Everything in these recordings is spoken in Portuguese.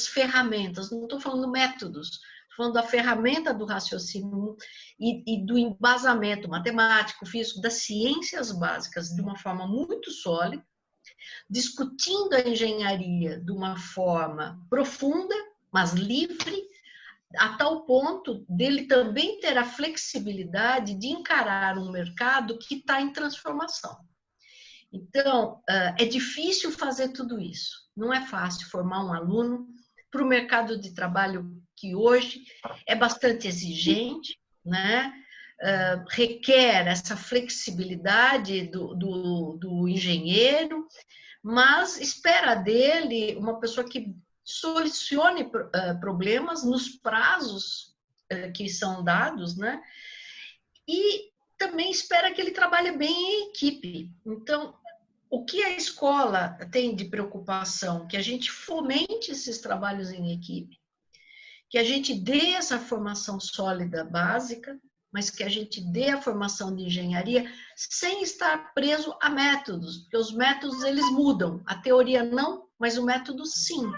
as ferramentas, não estou falando métodos, estou falando da ferramenta do raciocínio e do embasamento matemático, físico, das ciências básicas de uma forma muito sólida, discutindo a engenharia de uma forma profunda, mas livre, a tal ponto dele também ter a flexibilidade de encarar um mercado que está em transformação. Então, é difícil fazer tudo isso. Não é fácil formar um aluno para o mercado de trabalho que hoje é bastante exigente, né? Requer essa flexibilidade do engenheiro, mas espera dele uma pessoa que solucione problemas nos prazos que são dados, né? E também espera que ele trabalhe bem em equipe. Então, o que a escola tem de preocupação? Que a gente fomente esses trabalhos em equipe, que a gente dê essa formação sólida básica, mas que a gente dê a formação de engenharia sem estar preso a métodos, porque os métodos eles mudam, a teoria não, mas o método sim.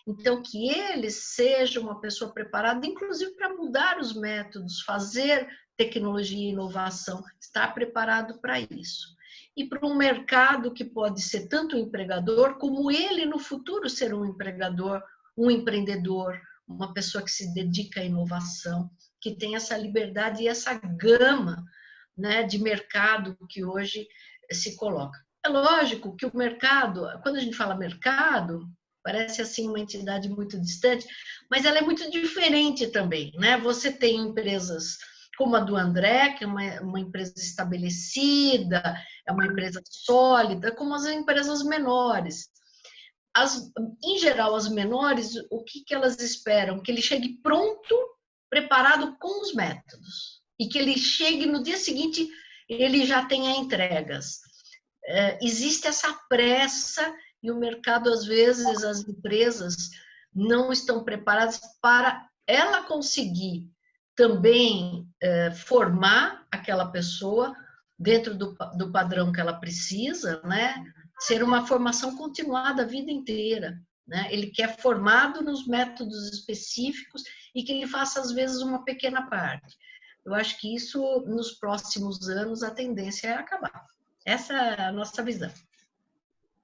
Então, que ele seja uma pessoa preparada, inclusive para mudar os métodos, fazer tecnologia e inovação, estar preparado para isso. E para um mercado que pode ser tanto um empregador, como ele no futuro ser um empregador, um empreendedor, uma pessoa que se dedica à inovação, que tem essa liberdade e essa gama, né, de mercado que hoje se coloca. É lógico que o mercado, quando a gente fala mercado, parece assim uma entidade muito distante, mas ela é muito diferente também, né? Você tem empresas como a do André, que é uma empresa estabelecida, é uma empresa sólida, como as empresas menores. Em geral, as menores, o que elas esperam? Que ele chegue pronto, preparado com os métodos, e que ele chegue no dia seguinte, ele já tenha entregas. Existe essa pressa e o mercado, às vezes, as empresas não estão preparadas para ela conseguir também formar aquela pessoa dentro do padrão que ela precisa, né? Ser uma formação continuada a vida inteira, né? Ele quer formado nos métodos específicos e que ele faça, às vezes, uma pequena parte. Eu acho que isso, nos próximos anos, a tendência é acabar. Essa é a nossa visão.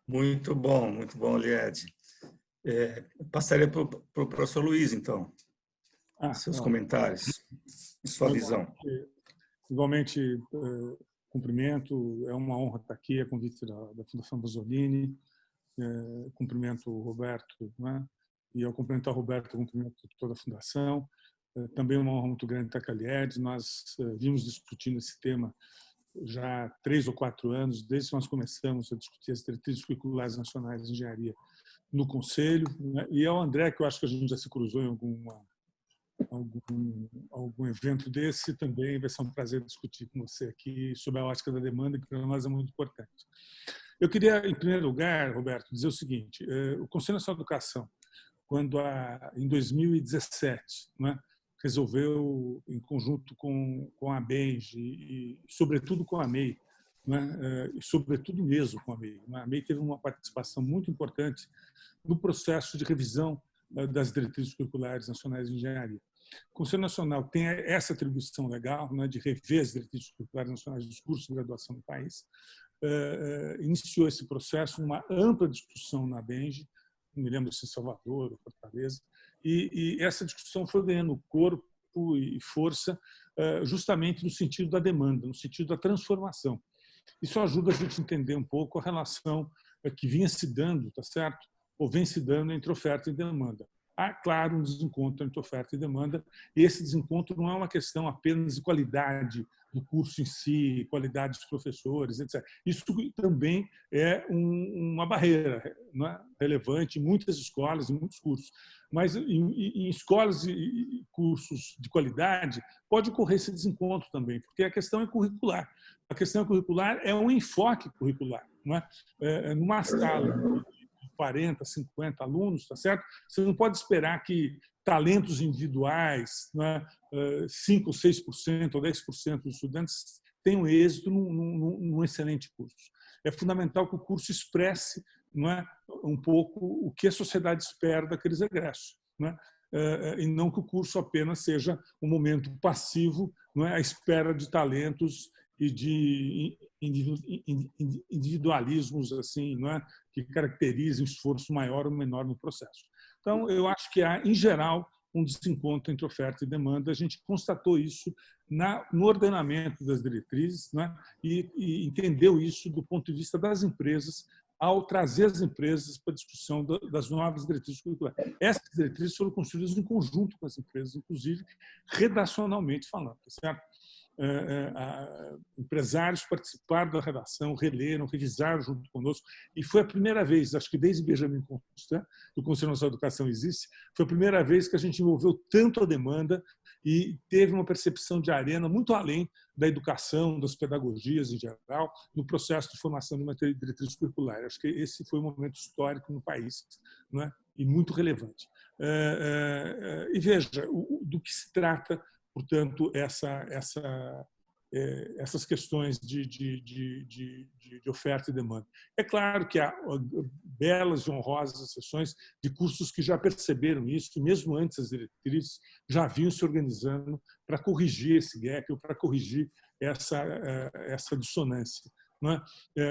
Muito bom, Liede. Passaria para o professor Luiz, então, seus comentários, sua visão. Igualmente, cumprimento, é uma honra estar aqui, a convite da Fundação Pasolini, cumprimento o Roberto, né? E ao cumprimentar o Roberto, cumprimento toda a Fundação. Também uma honra muito grande estar com a Liede. Nós vimos discutindo esse tema já há 3 ou 4 anos, desde que nós começamos a discutir as diretrizes curriculares nacionais de engenharia no Conselho, né? E ao André, que eu acho que a gente já se cruzou em algum evento desse, também vai ser um prazer discutir com você aqui sobre a ótica da demanda, que para nós é muito importante. Eu queria, em primeiro lugar, Roberto, dizer o seguinte: o Conselho Nacional de Educação, quando em 2017, né, resolveu, em conjunto com a ABENGE e, sobretudo, com a MEI, né, e, sobretudo, mesmo com a MEI. A MEI teve uma participação muito importante no processo de revisão das diretrizes curriculares nacionais de engenharia. O Conselho Nacional tem essa atribuição legal, né, de rever as diretrizes curriculares nacionais dos cursos de graduação no país. Iniciou esse processo, uma ampla discussão na ABENGE, não me lembro se em Salvador ou Fortaleza, e essa discussão foi ganhando corpo e força justamente no sentido da demanda, no sentido da transformação. Isso ajuda a gente a entender um pouco a relação que vinha se dando, tá certo? Ou vem se dando entre oferta e demanda. Há, claro, um desencontro entre oferta e demanda, e esse desencontro não é uma questão apenas de qualidade do curso em si, qualidade dos professores, etc. Isso também é uma barreira, né, relevante em muitas escolas, em muitos cursos. Mas em escolas e cursos de qualidade pode ocorrer esse desencontro também, porque a questão é curricular. A questão curricular é um enfoque curricular, não é? Numa escala de 40, 50 alunos, tá certo? Você não pode esperar que talentos individuais, né, 5 ou 6% ou 10% dos estudantes tenham êxito num excelente curso. É fundamental que o curso expresse não é, um pouco o que a sociedade espera daqueles egressos, não é? E não que o curso apenas seja um momento passivo, não é, à espera de talentos e de individualismos assim, não é, que caracterizem um esforço maior ou menor no processo. Então, eu acho que há, em geral, um desencontro entre oferta e demanda. A gente constatou isso no ordenamento das diretrizes, né? E entendeu isso do ponto de vista das empresas, ao trazer as empresas para a discussão das novas diretrizes curriculares. Essas diretrizes foram construídas em conjunto com as empresas, inclusive redacionalmente falando, certo? Empresários participaram da redação, releram, revisaram junto conosco, e foi a primeira vez, acho que desde Benjamin Constant, que o Conselho Nacional de Educação existe, foi a primeira vez que a gente envolveu tanto a demanda e teve uma percepção de arena muito além da educação, das pedagogias em geral, no processo de formação de uma diretriz curricular. Acho que esse foi um momento histórico no país, não é? E muito relevante. E veja, do que se trata, portanto, essas questões de oferta e demanda. É claro que há belas e honrosas exceções de cursos que já perceberam isso, mesmo antes das diretrizes, já vinham se organizando para corrigir esse gap, ou para corrigir essa dissonância. Não é?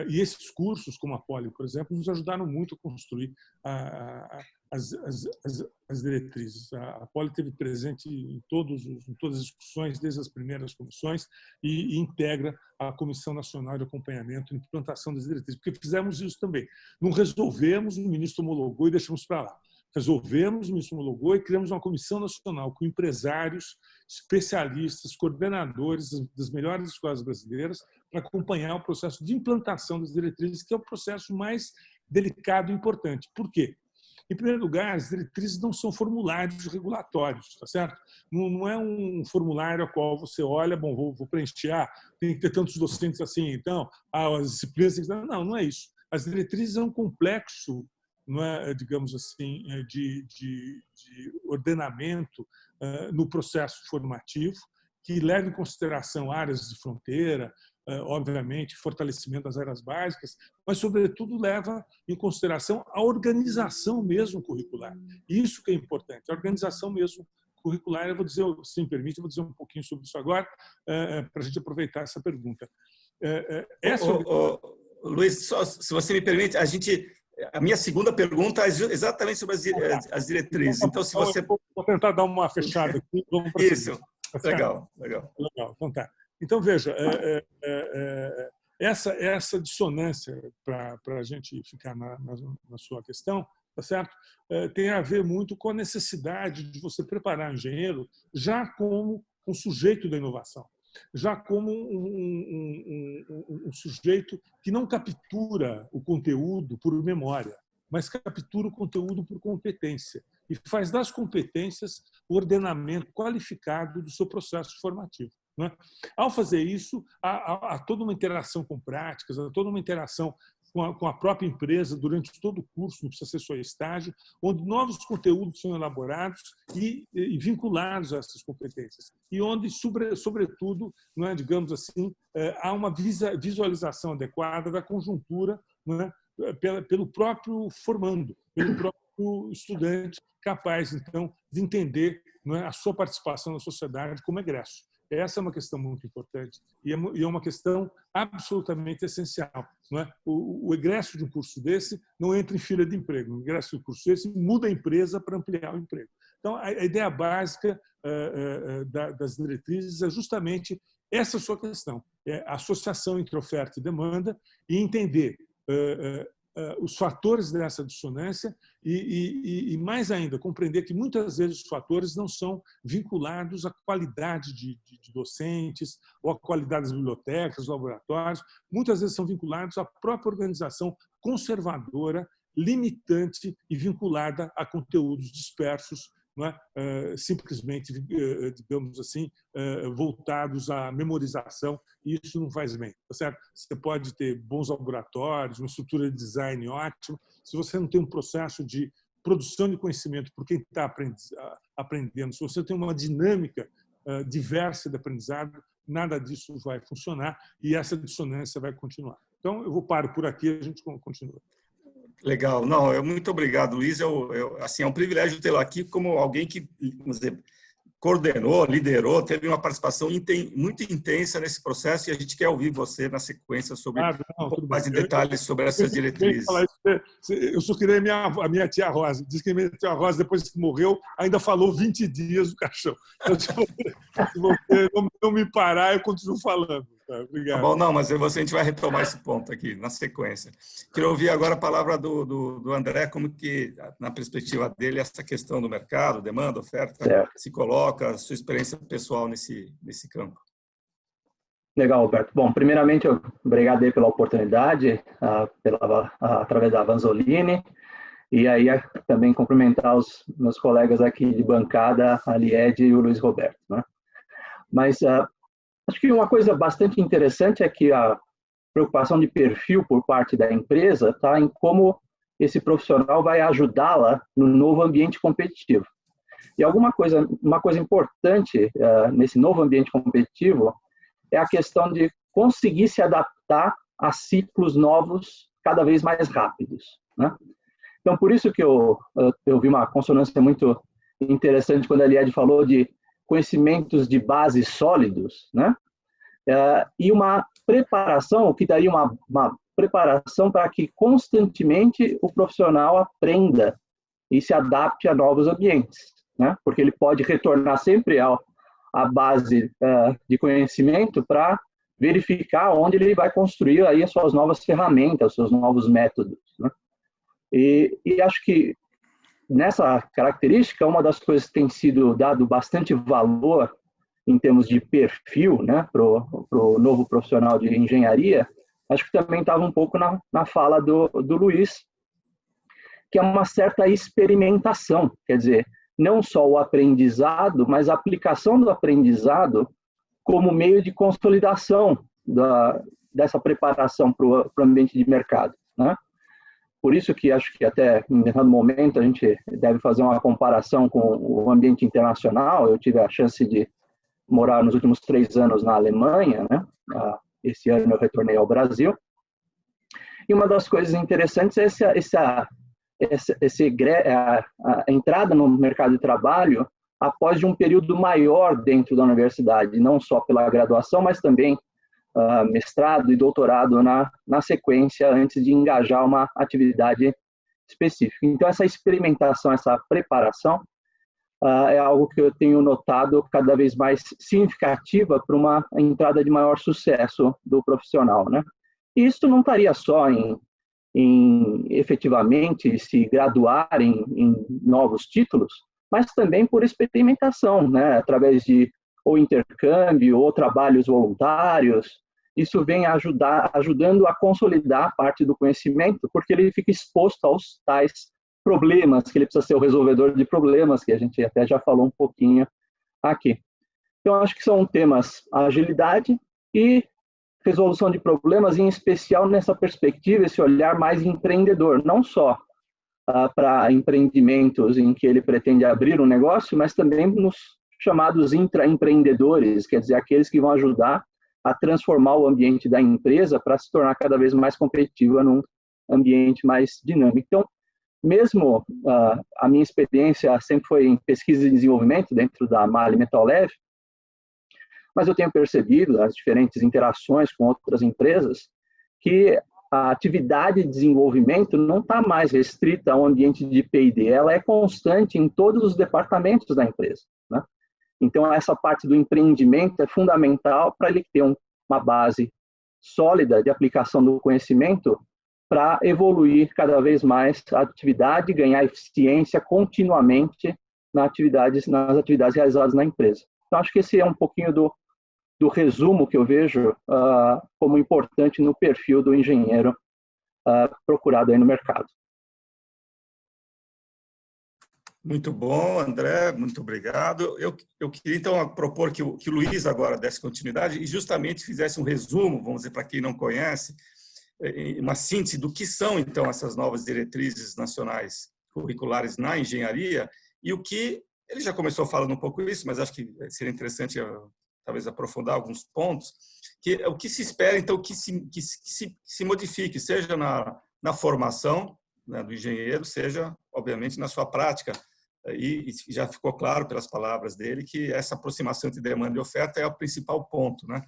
E esses cursos, como a Poli, por exemplo, nos ajudaram muito a construir as diretrizes. A Poli esteve presente em todas as discussões, desde as primeiras comissões, e integra a Comissão Nacional de Acompanhamento e Implantação das Diretrizes, porque fizemos isso também. Não resolvemos, o ministro homologou e deixamos para lá. Resolvemos, o ministro homologou e criamos uma comissão nacional com empresários, especialistas, coordenadores das melhores escolas brasileiras para acompanhar o processo de implantação das diretrizes, que é o processo mais delicado e importante. Por quê? Em primeiro lugar, as diretrizes não são formulários regulatórios, tá certo? Não é um formulário ao qual você olha, bom, vou preencher, tem que ter tantos docentes assim, então, as disciplinas... Não é isso. As diretrizes é um complexo, não é, digamos assim, de ordenamento no processo formativo, que leva em consideração áreas de fronteira, obviamente, fortalecimento das áreas básicas, mas, sobretudo, leva em consideração a organização mesmo curricular. Isso que é importante, a organização mesmo curricular. Eu vou dizer, se me permite, eu vou dizer um pouquinho sobre isso agora, para a gente aproveitar essa pergunta. Luiz, só, se você me permite, a minha segunda pergunta é exatamente sobre as diretrizes. Então, se você... Vou tentar dar uma fechada aqui. Isso, legal. Então, tá. Então, veja, essa dissonância, para a gente ficar na sua questão, tá certo? Tem a ver muito com a necessidade de você preparar o engenheiro já como um sujeito da inovação, já como um sujeito que não captura o conteúdo por memória, mas captura o conteúdo por competência e faz das competências o ordenamento qualificado do seu processo formativo. Não é? Ao fazer isso, há toda uma interação com práticas, há toda uma interação com a própria empresa durante todo o curso, não precisa ser só estágio, onde novos conteúdos são elaborados e vinculados a essas competências. E onde, sobretudo, não é, digamos assim, há uma visualização adequada da conjuntura, não é, pelo próprio formando, pelo próprio estudante, capaz, então, de entender, não é, a sua participação na sociedade como egresso. Essa é uma questão muito importante e é uma questão absolutamente essencial. Não é? O egresso de um curso desse não entra em fila de emprego. O egresso de um curso desse muda a empresa para ampliar o emprego. Então, a ideia básica das diretrizes é justamente essa sua questão, é a associação entre oferta e demanda e entender os fatores dessa dissonância e, mais ainda, compreender que muitas vezes os fatores não são vinculados à qualidade de docentes ou à qualidade das bibliotecas, dos laboratórios, muitas vezes são vinculados à própria organização conservadora, limitante e vinculada a conteúdos dispersos, não é? Simplesmente, digamos assim, voltados à memorização, e isso não faz bem. Tá certo? Você pode ter bons laboratórios, uma estrutura de design ótima, se você não tem um processo de produção de conhecimento por quem está aprendendo, se você tem uma dinâmica diversa de aprendizado, nada disso vai funcionar e essa dissonância vai continuar. Então, eu paro por aqui e a gente continua. Legal. Não, muito obrigado, Luiz. Assim, é um privilégio tê-lo aqui como alguém que, vamos dizer, coordenou, liderou, teve uma participação muito intensa nesse processo e a gente quer ouvir você na sequência sobre um pouco mais de detalhes sobre essas diretrizes. Eu só queria a minha tia Rosa. Diz que a minha tia Rosa, depois que morreu, ainda falou 20 dias do caixão. Então, se você não me parar, eu continuo falando. Tá? Obrigado. Tá bom, não, mas a gente vai retomar esse ponto aqui na sequência. Queria ouvir agora a palavra do André, como que, na perspectiva dele, essa questão do mercado, demanda, oferta, se coloca, a sua experiência pessoal nesse campo. Legal, Roberto. Bom, primeiramente, obrigado aí pela oportunidade, através da Vanzolini, e aí também cumprimentar os meus colegas aqui de bancada, a Lied e o Luiz Roberto, né? Mas acho que uma coisa bastante interessante é que a preocupação de perfil por parte da empresa está em como esse profissional vai ajudá-la no novo ambiente competitivo. E uma coisa importante nesse novo ambiente competitivo é a questão de conseguir se adaptar a ciclos novos cada vez mais rápidos, né? Então, por isso que eu vi uma consonância muito interessante quando a Lied falou de conhecimentos de base sólidos, né? E uma preparação, que daria uma preparação para que constantemente o profissional aprenda e se adapte a novos ambientes, né? Porque ele pode retornar sempre à base de conhecimento para verificar onde ele vai construir aí as suas novas ferramentas, os seus novos métodos, né? E acho que nessa característica, uma das coisas que tem sido dado bastante valor em termos de perfil, né, para o novo profissional de engenharia, acho que também estava um pouco na fala do Luiz, que é uma certa experimentação, quer dizer, não só o aprendizado, mas a aplicação do aprendizado como meio de consolidação dessa preparação para o ambiente de mercado, né? Por isso que acho que até em determinado momento a gente deve fazer uma comparação com o ambiente internacional. Eu tive a chance de morar nos últimos 3 anos na Alemanha, né? Esse ano eu retornei ao Brasil. E uma das coisas interessantes é a entrada no mercado de trabalho após um período maior dentro da universidade, não só pela graduação, mas também mestrado e doutorado na sequência antes de engajar uma atividade específica. Então, essa experimentação, essa preparação é algo que eu tenho notado cada vez mais significativa para uma entrada de maior sucesso do profissional, né? E isso não estaria só em efetivamente se graduar em novos títulos, mas também por experimentação, né? Através de ou intercâmbio ou trabalhos voluntários. Isso vem ajudando a consolidar parte do conhecimento, porque ele fica exposto aos tais problemas, que ele precisa ser o resolvedor de problemas, que a gente até já falou um pouquinho aqui. Então, acho que são temas agilidade e resolução de problemas, em especial nessa perspectiva, esse olhar mais empreendedor, não só para empreendimentos em que ele pretende abrir um negócio, mas também nos chamados intraempreendedores, quer dizer, aqueles que vão ajudar a transformar o ambiente da empresa para se tornar cada vez mais competitiva num ambiente mais dinâmico. Então, mesmo a minha experiência sempre foi em pesquisa e desenvolvimento dentro da MAHLE Metal Leve, mas eu tenho percebido as diferentes interações com outras empresas que a atividade de desenvolvimento não está mais restrita ao ambiente de P&D, ela é constante em todos os departamentos da empresa, né? Então, essa parte do empreendimento é fundamental para ele ter uma base sólida de aplicação do conhecimento para evoluir cada vez mais a atividade, ganhar eficiência continuamente nas atividades realizadas na empresa. Então, acho que esse é um pouquinho do resumo que eu vejo como importante no perfil do engenheiro procurado aí no mercado. Muito bom, André, muito obrigado. Eu queria, então, propor que o Luiz agora desse continuidade e justamente fizesse um resumo, vamos dizer, para quem não conhece, uma síntese do que são, então, essas novas diretrizes nacionais curriculares na engenharia e o que, ele já começou falando um pouco isso, mas acho que seria interessante talvez aprofundar alguns pontos, o que se espera, então, que se modifique, seja na formação, né, do engenheiro seja, obviamente, na sua prática. E já ficou claro pelas palavras dele que essa aproximação entre demanda e oferta é o principal ponto, né?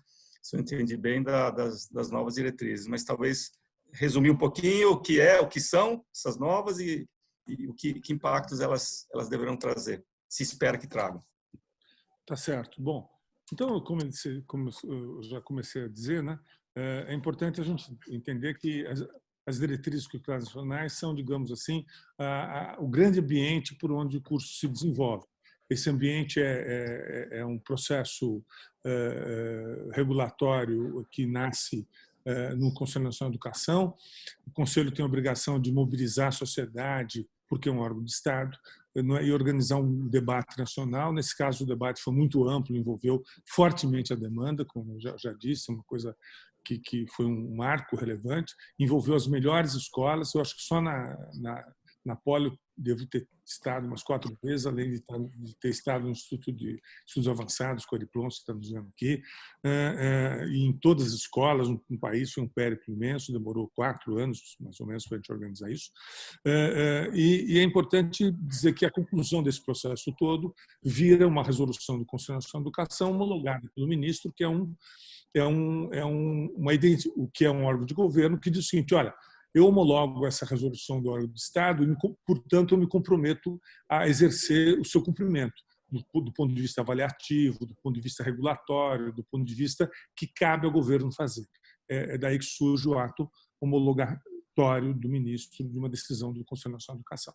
Se eu entendi bem das novas diretrizes, mas talvez resumir um pouquinho o que são essas novas e que impactos elas deverão trazer, se espera que tragam. Tá certo. Bom, então, como eu já comecei a dizer, né, é importante a gente entender que as diretrizes curriculares nacionais são, digamos assim, o grande ambiente por onde o curso se desenvolve. Esse ambiente é um processo regulatório que nasce no Conselho Nacional de Educação. O Conselho tem a obrigação de mobilizar a sociedade, porque é um órgão de Estado, e organizar um debate nacional. Nesse caso, o debate foi muito amplo, envolveu fortemente a demanda, como eu já disse, uma coisa que foi um marco relevante, envolveu as melhores escolas. Eu acho que só na Poli devo ter estado umas 4 vezes, além de ter estado no Instituto de Estudos Avançados, Coriplon, que estamos dizendo aqui, e em todas as escolas no país. Foi um périplo imenso, demorou 4 anos, mais ou menos, para a gente organizar isso. E é importante dizer que a conclusão desse processo todo vira uma resolução do Conselho Nacional de Educação homologada pelo ministro, que é um órgão de governo que diz o seguinte: olha, eu homologo essa resolução do órgão de Estado e, portanto, eu me comprometo a exercer o seu cumprimento, do ponto de vista avaliativo, do ponto de vista regulatório, do ponto de vista que cabe ao governo fazer. É daí que surge o ato homologatório do ministro de uma decisão do Conselho Nacional de Educação.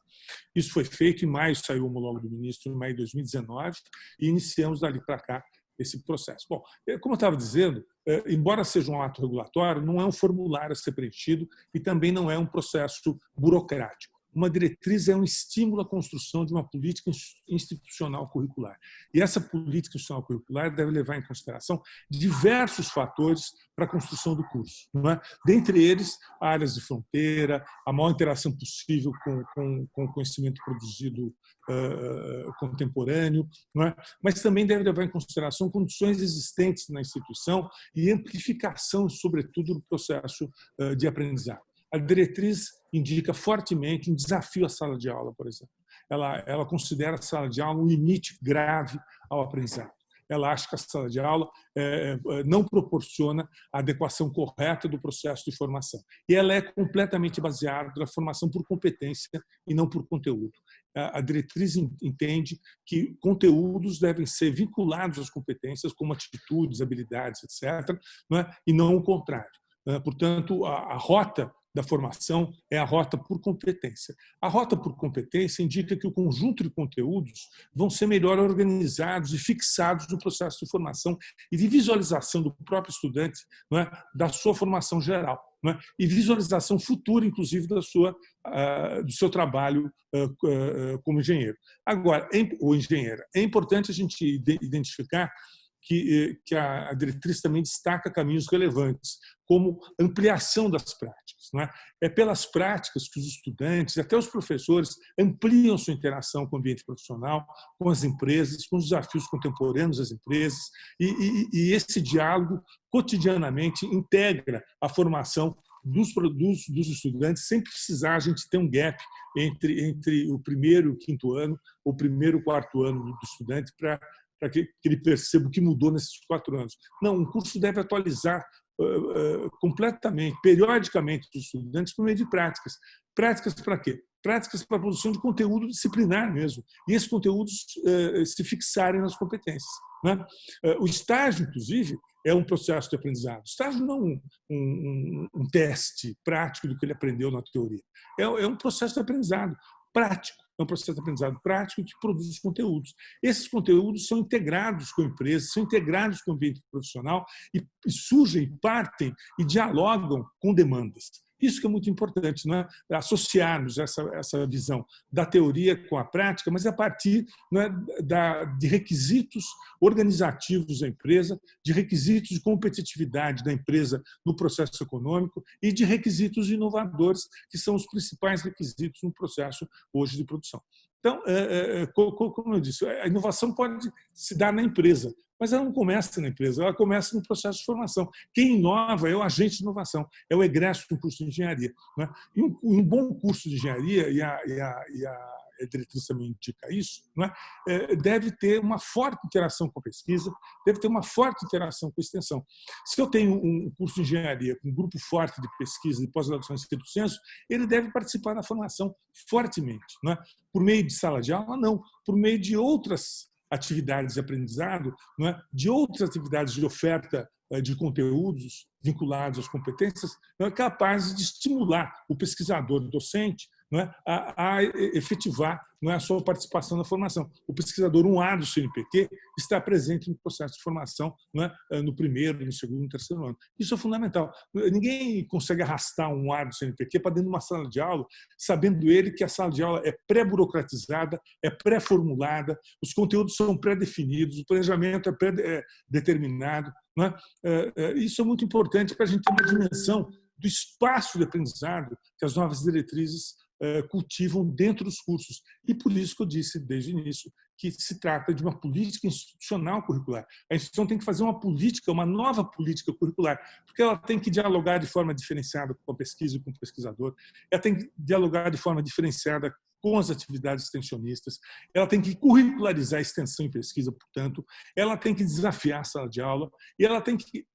Isso foi feito, em maio saiu o homólogo do ministro, em maio de 2019, e iniciamos dali para cá esse processo. Bom, como eu estava dizendo, embora seja um ato regulatório, não é um formulário a ser preenchido e também não é um processo burocrático. Uma diretriz é um estímulo à construção de uma política institucional curricular. E essa política institucional curricular deve levar em consideração diversos fatores para a construção do curso, não é? Dentre eles, áreas de fronteira, a maior interação possível com o conhecimento produzido contemporâneo, não é? Mas também deve levar em consideração condições existentes na instituição e amplificação, sobretudo, do processo de aprendizado. A diretriz indica fortemente um desafio à sala de aula, por exemplo. Ela considera a sala de aula um limite grave ao aprendizado. Ela acha que a sala de aula não proporciona a adequação correta do processo de formação. E ela é completamente baseada na formação por competência e não por conteúdo. A diretriz entende que conteúdos devem ser vinculados às competências, como atitudes, habilidades, etc., não é? E não o contrário. Portanto, a rota da formação é a rota por competência. A rota por competência indica que o conjunto de conteúdos vão ser melhor organizados e fixados no processo de formação e de visualização do próprio estudante, não é? Da sua formação geral, não é? E visualização futura, inclusive, do seu trabalho como engenheiro. Agora, ou engenheira, é importante a gente identificar que a diretriz também destaca caminhos relevantes, como ampliação das práticas. Não é? É pelas práticas que os estudantes, até os professores, ampliam sua interação com o ambiente profissional, com as empresas, com os desafios contemporâneos das empresas, e esse diálogo cotidianamente integra a formação dos estudantes, sem precisar a gente ter um gap entre o primeiro e o 5º ano, ou o primeiro e o 4º ano do estudante, para que ele perceba o que mudou nesses 4 anos. Não, um curso deve atualizar completamente, periodicamente, os estudantes por meio de práticas. Práticas para quê? Práticas para a produção de conteúdo disciplinar mesmo. E esses conteúdos se fixarem nas competências. Né? O estágio, inclusive, é um processo de aprendizado. O estágio não é um teste prático do que ele aprendeu na teoria. É um processo de aprendizado prático. É um processo de aprendizado prático que produz os conteúdos. Esses conteúdos são integrados com a empresa, são integrados com o ambiente profissional e surgem, partem e dialogam com demandas. Isso que é muito importante, não é? Associarmos essa visão da teoria com a prática, mas a partir, não é, de requisitos organizativos da empresa, de requisitos de competitividade da empresa no processo econômico e de requisitos inovadores, que são os principais requisitos no processo hoje de produção. Então, como eu disse, a inovação pode se dar na empresa, mas ela não começa na empresa, ela começa no processo de formação. Quem inova é o agente de inovação, é o egresso do curso de engenharia, né? E um bom curso de engenharia, e a diretriz também indica isso, não é? Deve ter uma forte interação com a pesquisa, deve ter uma forte interação com a extensão. Se eu tenho um curso de engenharia com um grupo forte de pesquisa, de pós-graduação em estrito senso, ele deve participar da formação fortemente, não é? Por meio de sala de aula, não, por meio de outras atividades de aprendizado, não é? De outras atividades de oferta de conteúdos vinculados às competências, não é? Capazes de estimular o pesquisador, o docente, não é? a efetivar, não é? A sua participação na formação. O pesquisador 1A do CNPq está presente no processo de formação, não é? No primeiro, no segundo, no terceiro ano. Isso é fundamental. Ninguém consegue arrastar um 1A do CNPq para dentro de uma sala de aula, sabendo ele que a sala de aula é pré-burocratizada, é pré-formulada, os conteúdos são pré-definidos, o planejamento é pré-determinado. Não é? Isso é muito importante para a gente ter uma dimensão do espaço de aprendizado que as novas diretrizes cultivam dentro dos cursos. E por isso que eu disse desde o início que se trata de uma política institucional curricular. A instituição tem que fazer uma política, uma nova política curricular, porque ela tem que dialogar de forma diferenciada com a pesquisa e com o pesquisador, ela tem que dialogar de forma diferenciada com as atividades extensionistas, ela tem que curricularizar a extensão e pesquisa, portanto, ela tem que desafiar a sala de aula e ela tem que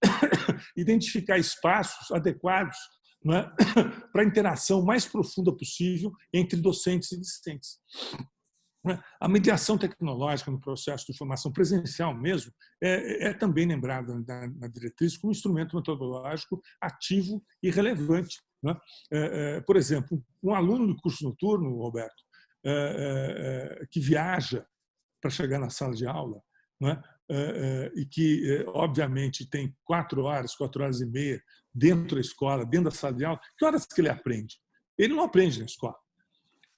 identificar espaços adequados, não é? Para a interação mais profunda possível entre docentes e discentes. A mediação tecnológica no processo de formação presencial mesmo é também lembrada na diretriz como instrumento metodológico ativo e relevante. Não é? Por exemplo, um aluno do curso noturno, Roberto, que viaja para chegar na sala de aula, não é? E que, obviamente, tem 4 horas e meia dentro da escola, dentro da sala de aula, que horas que ele aprende? Ele não aprende na escola.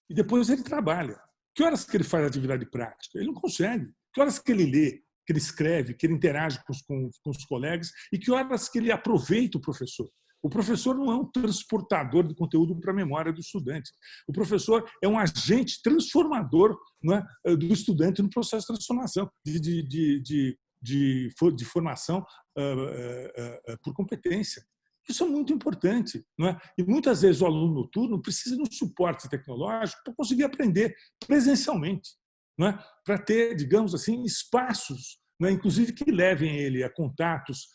E depois ele trabalha. Que horas que ele faz atividade prática? Ele não consegue. Que horas que ele lê, que ele escreve, que ele interage com os colegas e que horas que ele aproveita o professor? O professor não é um transportador de conteúdo para a memória do estudante. O professor é um agente transformador, não é, do estudante no processo de transformação, de formação por competência. Isso é muito importante, não é? E muitas vezes o aluno noturno precisa de um suporte tecnológico para conseguir aprender presencialmente, não é? Para ter, digamos assim, espaços, não é? Inclusive que levem ele a contatos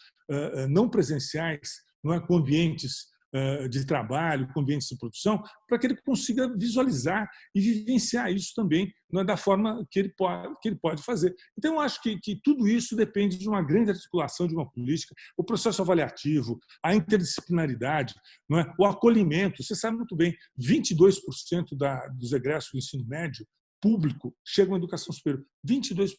não presenciais, não é? Com ambientes de trabalho, com ambientes de produção, para que ele consiga visualizar e vivenciar isso também, não é? Da forma que ele pode fazer. Então, eu acho que tudo isso depende de uma grande articulação de uma política, o processo avaliativo, a interdisciplinaridade, não é? O acolhimento. Você sabe muito bem, 22% dos egressos do ensino médio público chegam à educação superior. 22%.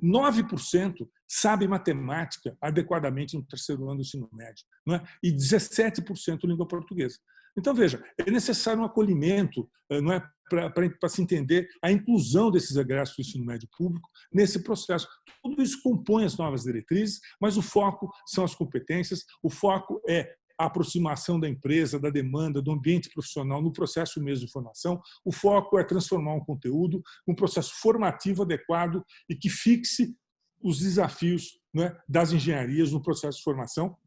9% sabe matemática adequadamente no terceiro ano do ensino médio, não é? E 17% língua portuguesa. Então, veja, é necessário um acolhimento, não é, para se entender a inclusão desses egressos do ensino médio público nesse processo. Tudo isso compõe as novas diretrizes, mas o foco são as competências, o foco é a aproximação da empresa, da demanda, do ambiente profissional no processo mesmo de formação. O foco é transformar um conteúdo num processo formativo adequado e que fixe os desafios, não é, das engenharias no processo de formação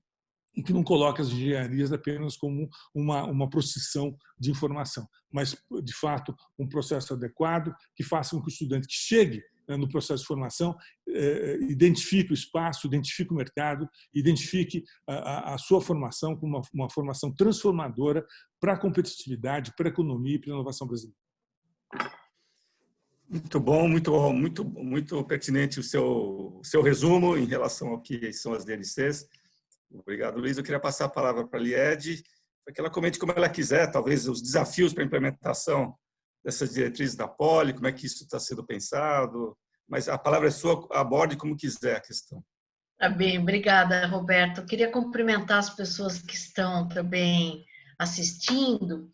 e que não coloque as engenharias apenas como uma procissão de informação, mas, de fato, um processo adequado que faça com que o estudante que chegue no processo de formação identifique o espaço, identifique o mercado, identifique a sua formação como uma formação transformadora para a competitividade, para a economia e para a inovação brasileira. Muito bom, muito pertinente o seu resumo em relação ao que são as DNCs. Obrigado, Luiz. Eu queria passar a palavra para a Liede, para que ela comente como ela quiser, talvez os desafios para a implementação dessas diretrizes da Poli, como é que isso está sendo pensado, mas a palavra é sua, aborde como quiser a questão. Tá bem, obrigada, Roberto. Eu queria cumprimentar as pessoas que estão também assistindo,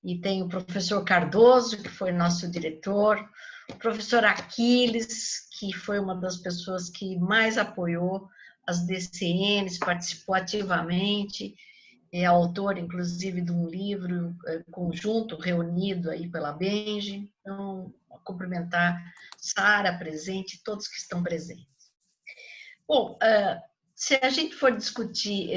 e tem o professor Cardoso, que foi nosso diretor, o professor Aquiles, que foi uma das pessoas que mais apoiou as DCNs, participou ativamente, é autor, inclusive, de um livro conjunto, reunido aí pela Benji. Então, vou cumprimentar Sara presente, todos que estão presentes. Bom, se a gente for discutir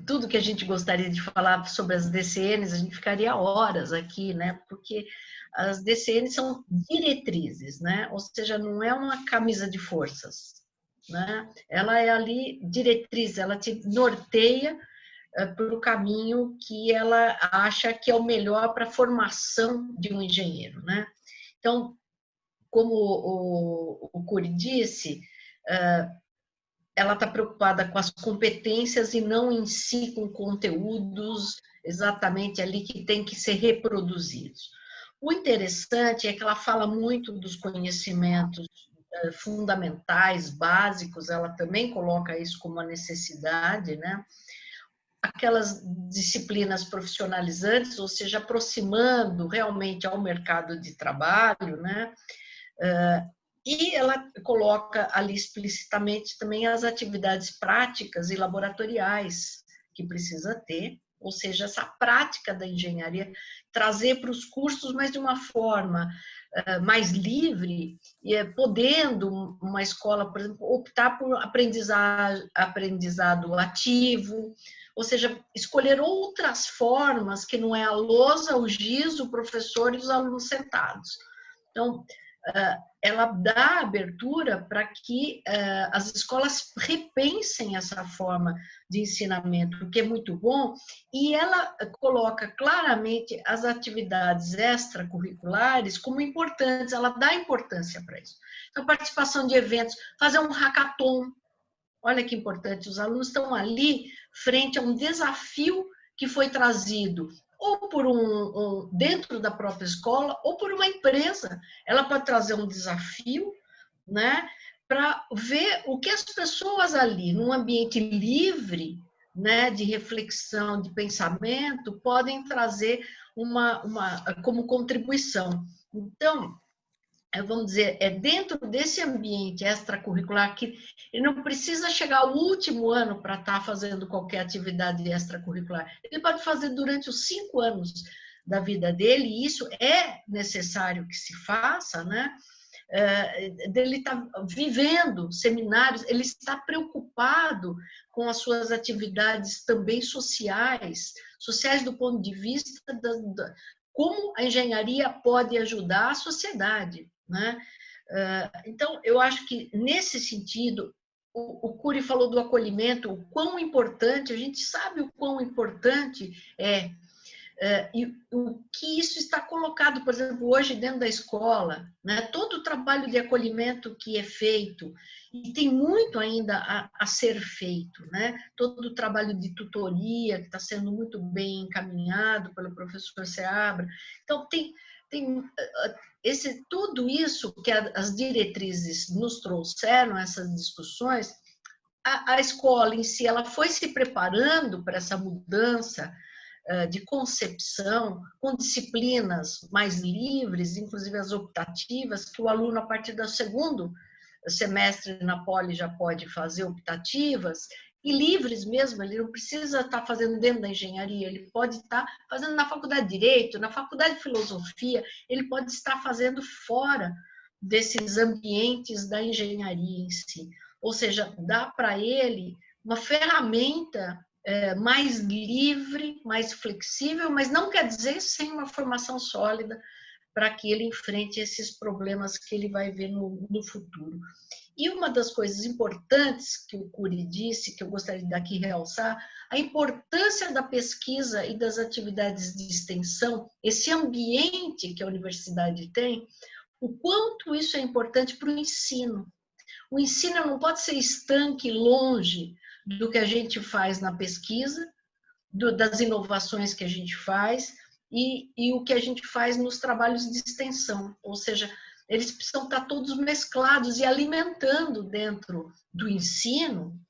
tudo que a gente gostaria de falar sobre as DCNs, a gente ficaria horas aqui, né? Porque as DCNs são diretrizes, né? Ou seja, não é uma camisa de forças, né? Ela é ali diretriz, ela te norteia para o caminho que ela acha que é o melhor para a formação de um engenheiro, né? Então, como o Cury disse, ela está preocupada com as competências e não em si com conteúdos exatamente ali que tem que ser reproduzidos. O interessante é que ela fala muito dos conhecimentos fundamentais, básicos, ela também coloca isso como uma necessidade, né? Aquelas disciplinas profissionalizantes, ou seja, aproximando realmente ao mercado de trabalho, né? E ela coloca ali explicitamente também as atividades práticas e laboratoriais que precisa ter, ou seja, essa prática da engenharia, trazer para os cursos, mas de uma forma mais livre, podendo uma escola, por exemplo, optar por aprendizado ativo, ou seja, escolher outras formas que não é a lousa, o giz, o professor e os alunos sentados. Então, ela dá abertura para que as escolas repensem essa forma de ensinamento, o que é muito bom, e ela coloca claramente as atividades extracurriculares como importantes, ela dá importância para isso. Então, participação de eventos, fazer um hackathon, olha que importante, os alunos estão ali frente a um desafio que foi trazido ou por dentro da própria escola, ou por uma empresa. Ela pode trazer um desafio, né, para ver o que as pessoas ali, num ambiente livre, né, de reflexão, de pensamento, podem trazer como contribuição. Então, vamos dizer, é dentro desse ambiente extracurricular que ele não precisa chegar ao último ano para estar fazendo qualquer atividade extracurricular. Ele pode fazer durante os 5 anos da vida dele, e isso é necessário que se faça, né? Ele está vivendo seminários, ele está preocupado com as suas atividades também sociais do ponto de vista como a engenharia pode ajudar a sociedade, né? Então, eu acho que, nesse sentido, o Cury falou do acolhimento, o quão importante, a gente sabe o quão importante e o que isso está colocado, por exemplo, hoje dentro da escola, né? Todo o trabalho de acolhimento que é feito, e tem muito ainda a ser feito, né? Todo o trabalho de tutoria que está sendo muito bem encaminhado pelo professor Seabra. Então, tem tudo isso que as diretrizes nos trouxeram, essas discussões, a escola em si, ela foi se preparando para essa mudança de concepção, com disciplinas mais livres, inclusive as optativas, que o aluno, a partir do segundo semestre na Poli, já pode fazer optativas, e livres mesmo, ele não precisa estar fazendo dentro da engenharia, ele pode estar fazendo na faculdade de Direito, na faculdade de Filosofia, ele pode estar fazendo fora desses ambientes da engenharia em si. Ou seja, dá para ele uma ferramenta mais livre, mais flexível, mas não quer dizer sem uma formação sólida para que ele enfrente esses problemas que ele vai ver no futuro. E uma das coisas importantes que o Cury disse, que eu gostaria de aqui realçar, a importância da pesquisa e das atividades de extensão, esse ambiente que a universidade tem, o quanto isso é importante para o ensino. O ensino não pode ser estanque, longe do que a gente faz na pesquisa, das inovações que a gente faz e o que a gente faz nos trabalhos de extensão. Ou seja, eles precisam estar todos mesclados e alimentando dentro do ensino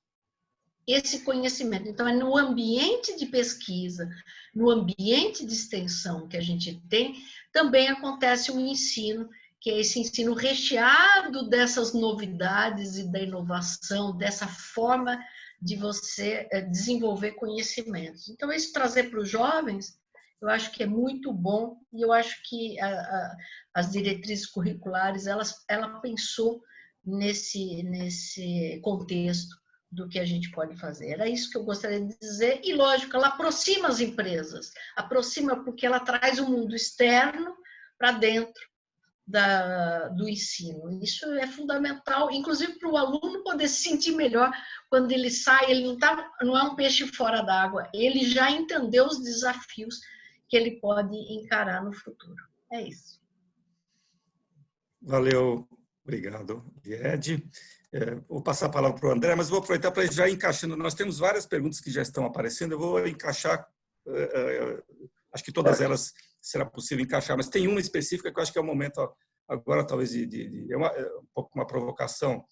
esse conhecimento. Então, é no ambiente de pesquisa, no ambiente de extensão que a gente tem, também acontece o ensino, que é esse ensino recheado dessas novidades e da inovação, dessa forma de você desenvolver conhecimentos. Então, isso trazer para os jovens, eu acho que é muito bom, e eu acho que as diretrizes curriculares, ela pensou nesse contexto do que a gente pode fazer. Era isso que eu gostaria de dizer. E, lógico, ela aproxima as empresas. Aproxima porque ela traz o mundo externo para dentro do ensino. Isso é fundamental, inclusive para o aluno poder se sentir melhor quando ele sai. Ele não é um peixe fora d'água. Ele já entendeu os desafios que ele pode encarar no futuro. É isso. Valeu. Obrigado, Ed. Vou passar a palavra para o André, mas vou aproveitar para já encaixando. Nós temos várias perguntas que já estão aparecendo, eu vou encaixar, acho que todas elas será possível encaixar, mas tem uma específica que eu acho que é o momento agora, talvez, é um pouco uma provocação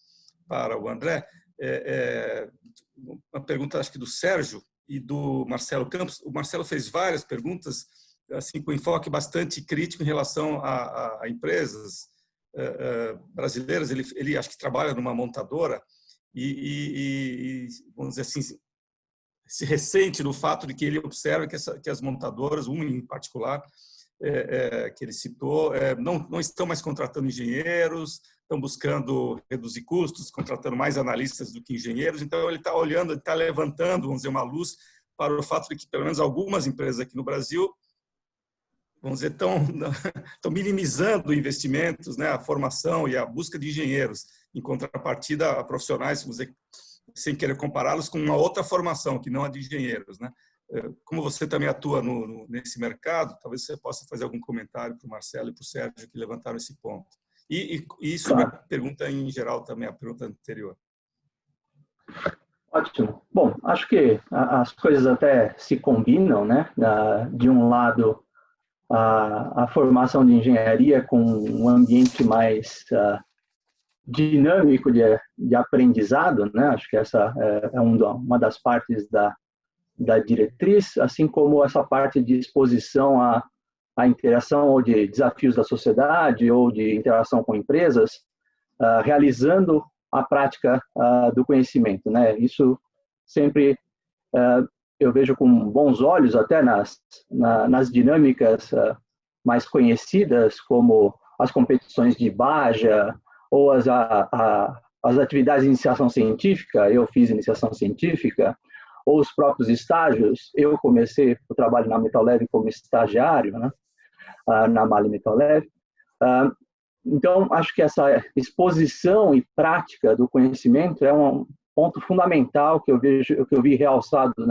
para o André. Uma pergunta, acho que do Sérgio e do Marcelo Campos. O Marcelo fez várias perguntas, assim, com enfoque bastante crítico em relação a empresas brasileiras. Ele acho que trabalha numa montadora e vamos dizer assim, se ressente no fato de que ele observa que as montadoras, uma em particular, que ele citou, não estão mais contratando engenheiros, estão buscando reduzir custos, contratando mais analistas do que engenheiros. Então, ele está olhando, ele está levantando, vamos dizer, uma luz para o fato de que, pelo menos, algumas empresas aqui no Brasil, vamos dizer, estão minimizando investimentos, né, a formação e a busca de engenheiros, em contrapartida a profissionais, vamos dizer, sem querer compará-los com uma outra formação, que não a de engenheiros, né? Como você também atua nesse mercado, talvez você possa fazer algum comentário para o Marcelo e para o Sérgio, que levantaram esse ponto. E sobre a pergunta em geral também, a pergunta anterior. Ótimo. Bom, acho que as coisas até se combinam, né? De um lado, a formação de engenharia com um ambiente mais dinâmico de aprendizado, né? Acho que essa é uma das partes da diretriz, assim como essa parte de exposição à interação ou de desafios da sociedade ou de interação com empresas, realizando a prática do conhecimento, né? Isso sempre eu vejo com bons olhos, até nas dinâmicas mais conhecidas, como as competições de Baja ou as atividades de iniciação científica. Eu fiz iniciação científica, ou os próprios estágios. Eu comecei o trabalho na Metal Leve como estagiário, né? Na Mali Metal Leve. Então, acho que essa exposição e prática do conhecimento é um ponto fundamental que eu vi realçado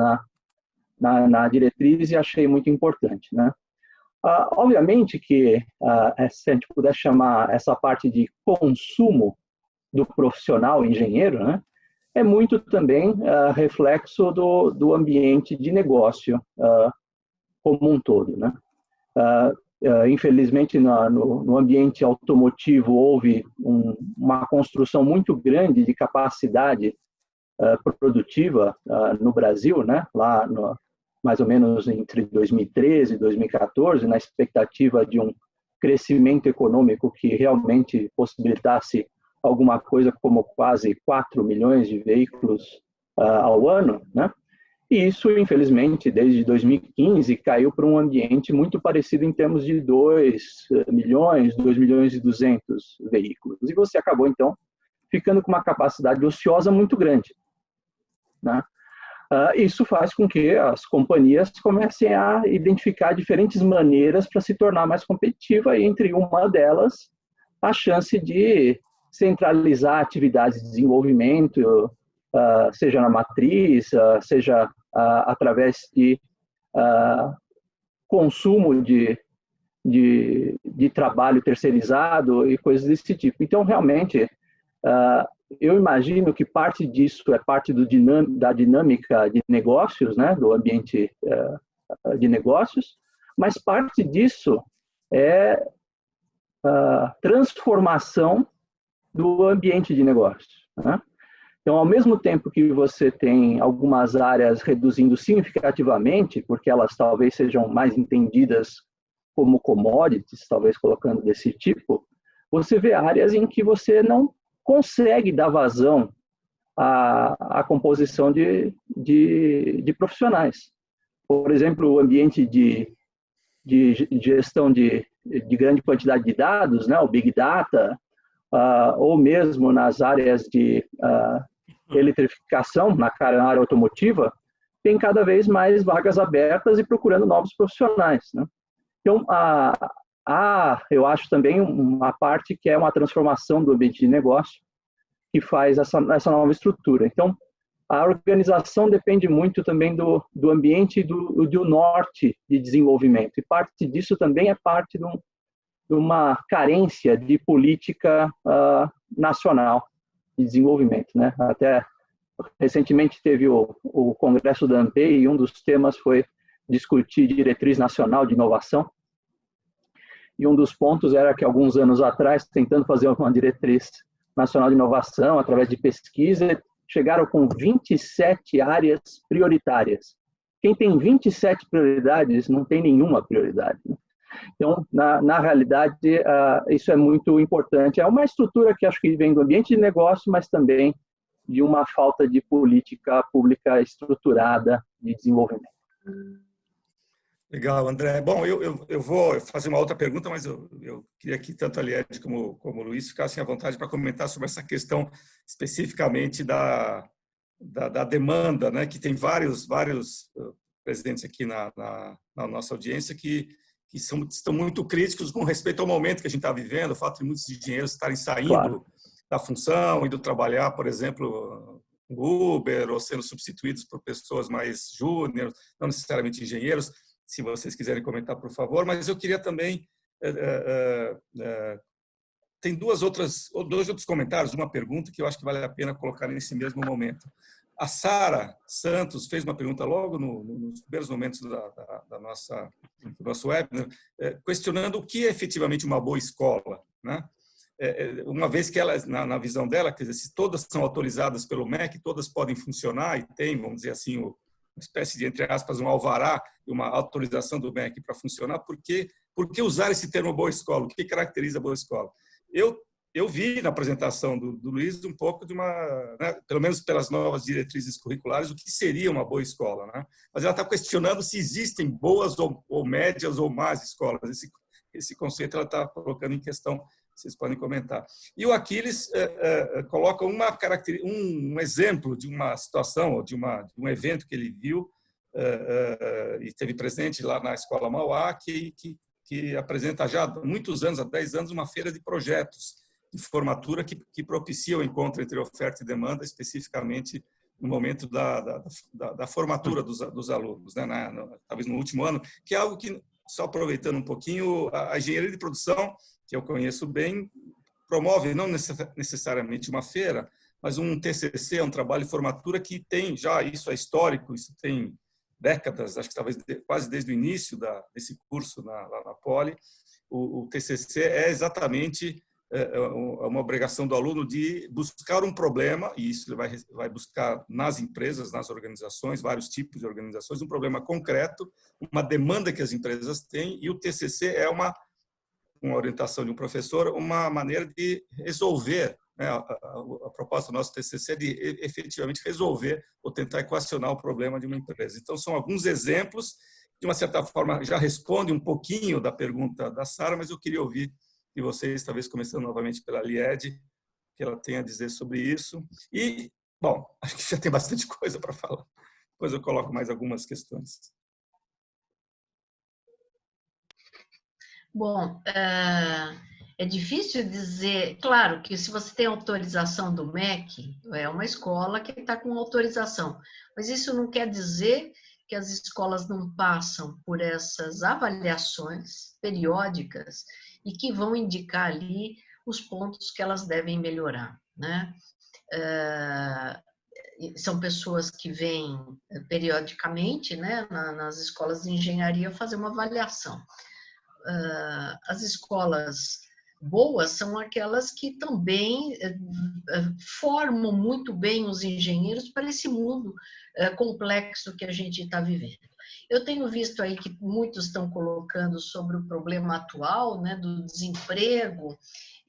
na diretriz e achei muito importante, né? Obviamente que, se a gente puder chamar essa parte de consumo do profissional engenheiro, né, é muito também reflexo do ambiente de negócio como um todo, né? Infelizmente, no ambiente automotivo houve uma construção muito grande de capacidade produtiva no Brasil, né? Lá mais ou menos entre 2013 e 2014, na expectativa de um crescimento econômico que realmente possibilitasse alguma coisa como quase 4 milhões de veículos ao ano, né? E isso, infelizmente, desde 2015, caiu para um ambiente muito parecido em termos de 2 milhões e 200 veículos. E você acabou, então, ficando com uma capacidade ociosa muito grande, né? Isso faz com que as companhias comecem a identificar diferentes maneiras para se tornar mais competitiva, e entre uma delas, a chance de centralizar atividades de desenvolvimento, seja na matriz, seja através de consumo de trabalho terceirizado e coisas desse tipo. Então, realmente, eu imagino que parte disso é parte da dinâmica de negócios, né, do ambiente de negócios, mas parte disso é a transformação do ambiente de negócios, né? Então, ao mesmo tempo que você tem algumas áreas reduzindo significativamente, porque elas talvez sejam mais entendidas como commodities, talvez colocando desse tipo, você vê áreas em que você não consegue dar vazão à composição de profissionais. Por exemplo, o ambiente de gestão de grande quantidade de dados, né, o Big Data, ou mesmo nas áreas de eletrificação, na área automotiva, tem cada vez mais vagas abertas e procurando novos profissionais, né? Então, eu acho também uma parte que é uma transformação do ambiente de negócio que faz essa nova estrutura. Então, a organização depende muito também do ambiente e do norte de desenvolvimento. E parte disso também é parte de uma carência de política nacional de desenvolvimento, né? Até recentemente teve o Congresso da ANPEI e um dos temas foi discutir diretriz nacional de inovação. E um dos pontos era que, alguns anos atrás, tentando fazer uma diretriz nacional de inovação através de pesquisa, chegaram com 27 áreas prioritárias. Quem tem 27 prioridades não tem nenhuma prioridade, né? Então, na realidade, isso é muito importante. É uma estrutura que acho que vem do ambiente de negócio, mas também de uma falta de política pública estruturada de desenvolvimento. Legal, André. Bom, eu vou fazer uma outra pergunta, mas eu queria que tanto a Lied como o Luiz ficassem à vontade para comentar sobre essa questão especificamente da demanda, né? Que tem vários presidentes aqui na nossa audiência que estão muito críticos com respeito ao momento que a gente está vivendo, o fato de muitos engenheiros estarem saindo da função, indo trabalhar, por exemplo, no Uber, ou sendo substituídos por pessoas mais júnior, não necessariamente engenheiros. Se vocês quiserem comentar, por favor. Mas eu queria também... tem dois outros comentários, uma pergunta que eu acho que vale a pena colocar nesse mesmo momento. A Sara Santos fez uma pergunta logo nos primeiros momentos do nosso webinar, questionando o que é efetivamente uma boa escola, né? Uma vez que ela, na visão dela, quer dizer, se todas são autorizadas pelo MEC, todas podem funcionar e tem, vamos dizer assim, uma espécie de, entre aspas, um alvará e uma autorização do MEC para funcionar, por que usar esse termo boa escola? O que caracteriza a boa escola? Eu vi na apresentação do Luiz um pouco de uma, né, pelo menos pelas novas diretrizes curriculares, o que seria uma boa escola, né? Mas ela está questionando se existem boas ou médias ou más escolas. Esse conceito ela está colocando em questão. Vocês podem comentar. E o Aquiles coloca um exemplo de uma situação, ou de um evento que ele viu e esteve presente lá na Escola Mauá, que apresenta já há muitos anos, há 10 anos, uma feira de projetos de formatura que propicia o encontro entre oferta e demanda, especificamente no momento da formatura dos alunos, né? Talvez no último ano, que é algo que, só aproveitando um pouquinho, a engenharia de produção, que eu conheço bem, promove não necessariamente uma feira, mas um TCC, um trabalho de formatura que tem já, isso é histórico, isso tem décadas, acho que talvez quase desde o início desse curso lá na Poli. O TCC é exatamente uma obrigação do aluno de buscar um problema, e isso ele vai buscar nas empresas, nas organizações, vários tipos de organizações, um problema concreto, uma demanda que as empresas têm, e o TCC é uma orientação de um professor, uma maneira de resolver, né? A proposta do nosso TCC é de efetivamente resolver ou tentar equacionar o problema de uma empresa. Então, são alguns exemplos, de uma certa forma, já responde um pouquinho da pergunta da Sara, mas eu queria ouvir de vocês, talvez começando novamente pela Lied, que ela tem a dizer sobre isso. E, bom, acho que já tem bastante coisa para falar. Depois eu coloco mais algumas questões. Bom, é difícil dizer, claro que se você tem autorização do MEC, é uma escola que está com autorização, mas isso não quer dizer que as escolas não passam por essas avaliações periódicas e que vão indicar ali os pontos que elas devem melhorar, né? São pessoas que vêm periodicamente, né, nas escolas de engenharia fazer uma avaliação. As escolas boas são aquelas que também formam muito bem os engenheiros para esse mundo complexo que a gente está vivendo. Eu tenho visto aí que muitos estão colocando sobre o problema atual, né, do desemprego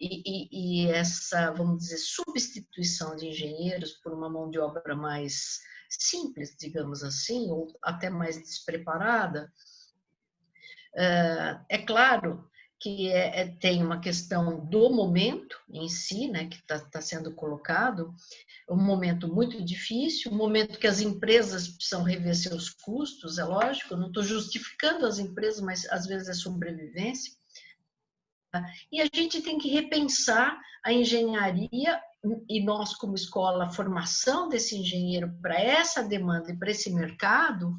e essa, vamos dizer, substituição de engenheiros por uma mão de obra mais simples, digamos assim, ou até mais despreparada. É claro que tem uma questão do momento em si, né, que está sendo colocado, um momento muito difícil, um momento que as empresas precisam rever seus custos, é lógico, eu não estou justificando as empresas, mas às vezes é sobrevivência. E a gente tem que repensar a engenharia, e nós, como escola, a formação desse engenheiro para essa demanda e para esse mercado,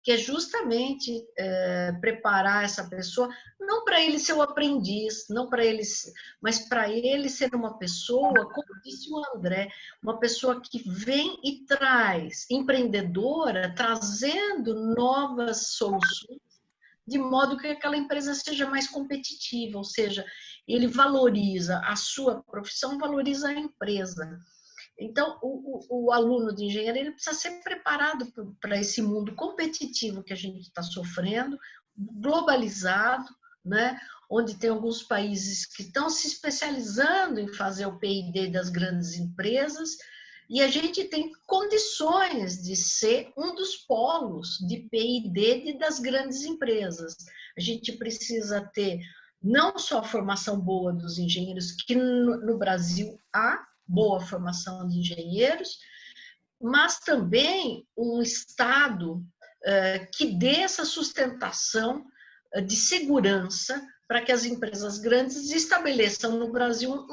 que é justamente preparar essa pessoa, não para ele ser o aprendiz, não para ele, mas para ele ser uma pessoa, como disse o André, uma pessoa que vem e traz, empreendedora, trazendo novas soluções, de modo que aquela empresa seja mais competitiva, ou seja, ele valoriza a sua profissão, valoriza a empresa. Então, o aluno de engenharia ele precisa ser preparado para esse mundo competitivo que a gente está sofrendo, globalizado, né? Onde tem alguns países que estão se especializando em fazer o P&D das grandes empresas, e a gente tem condições de ser um dos polos de P&D das grandes empresas. A gente precisa ter não só a formação boa dos engenheiros, que no Brasil há boa formação de engenheiros, mas também um Estado que dê essa sustentação de segurança para que as empresas grandes estabeleçam no Brasil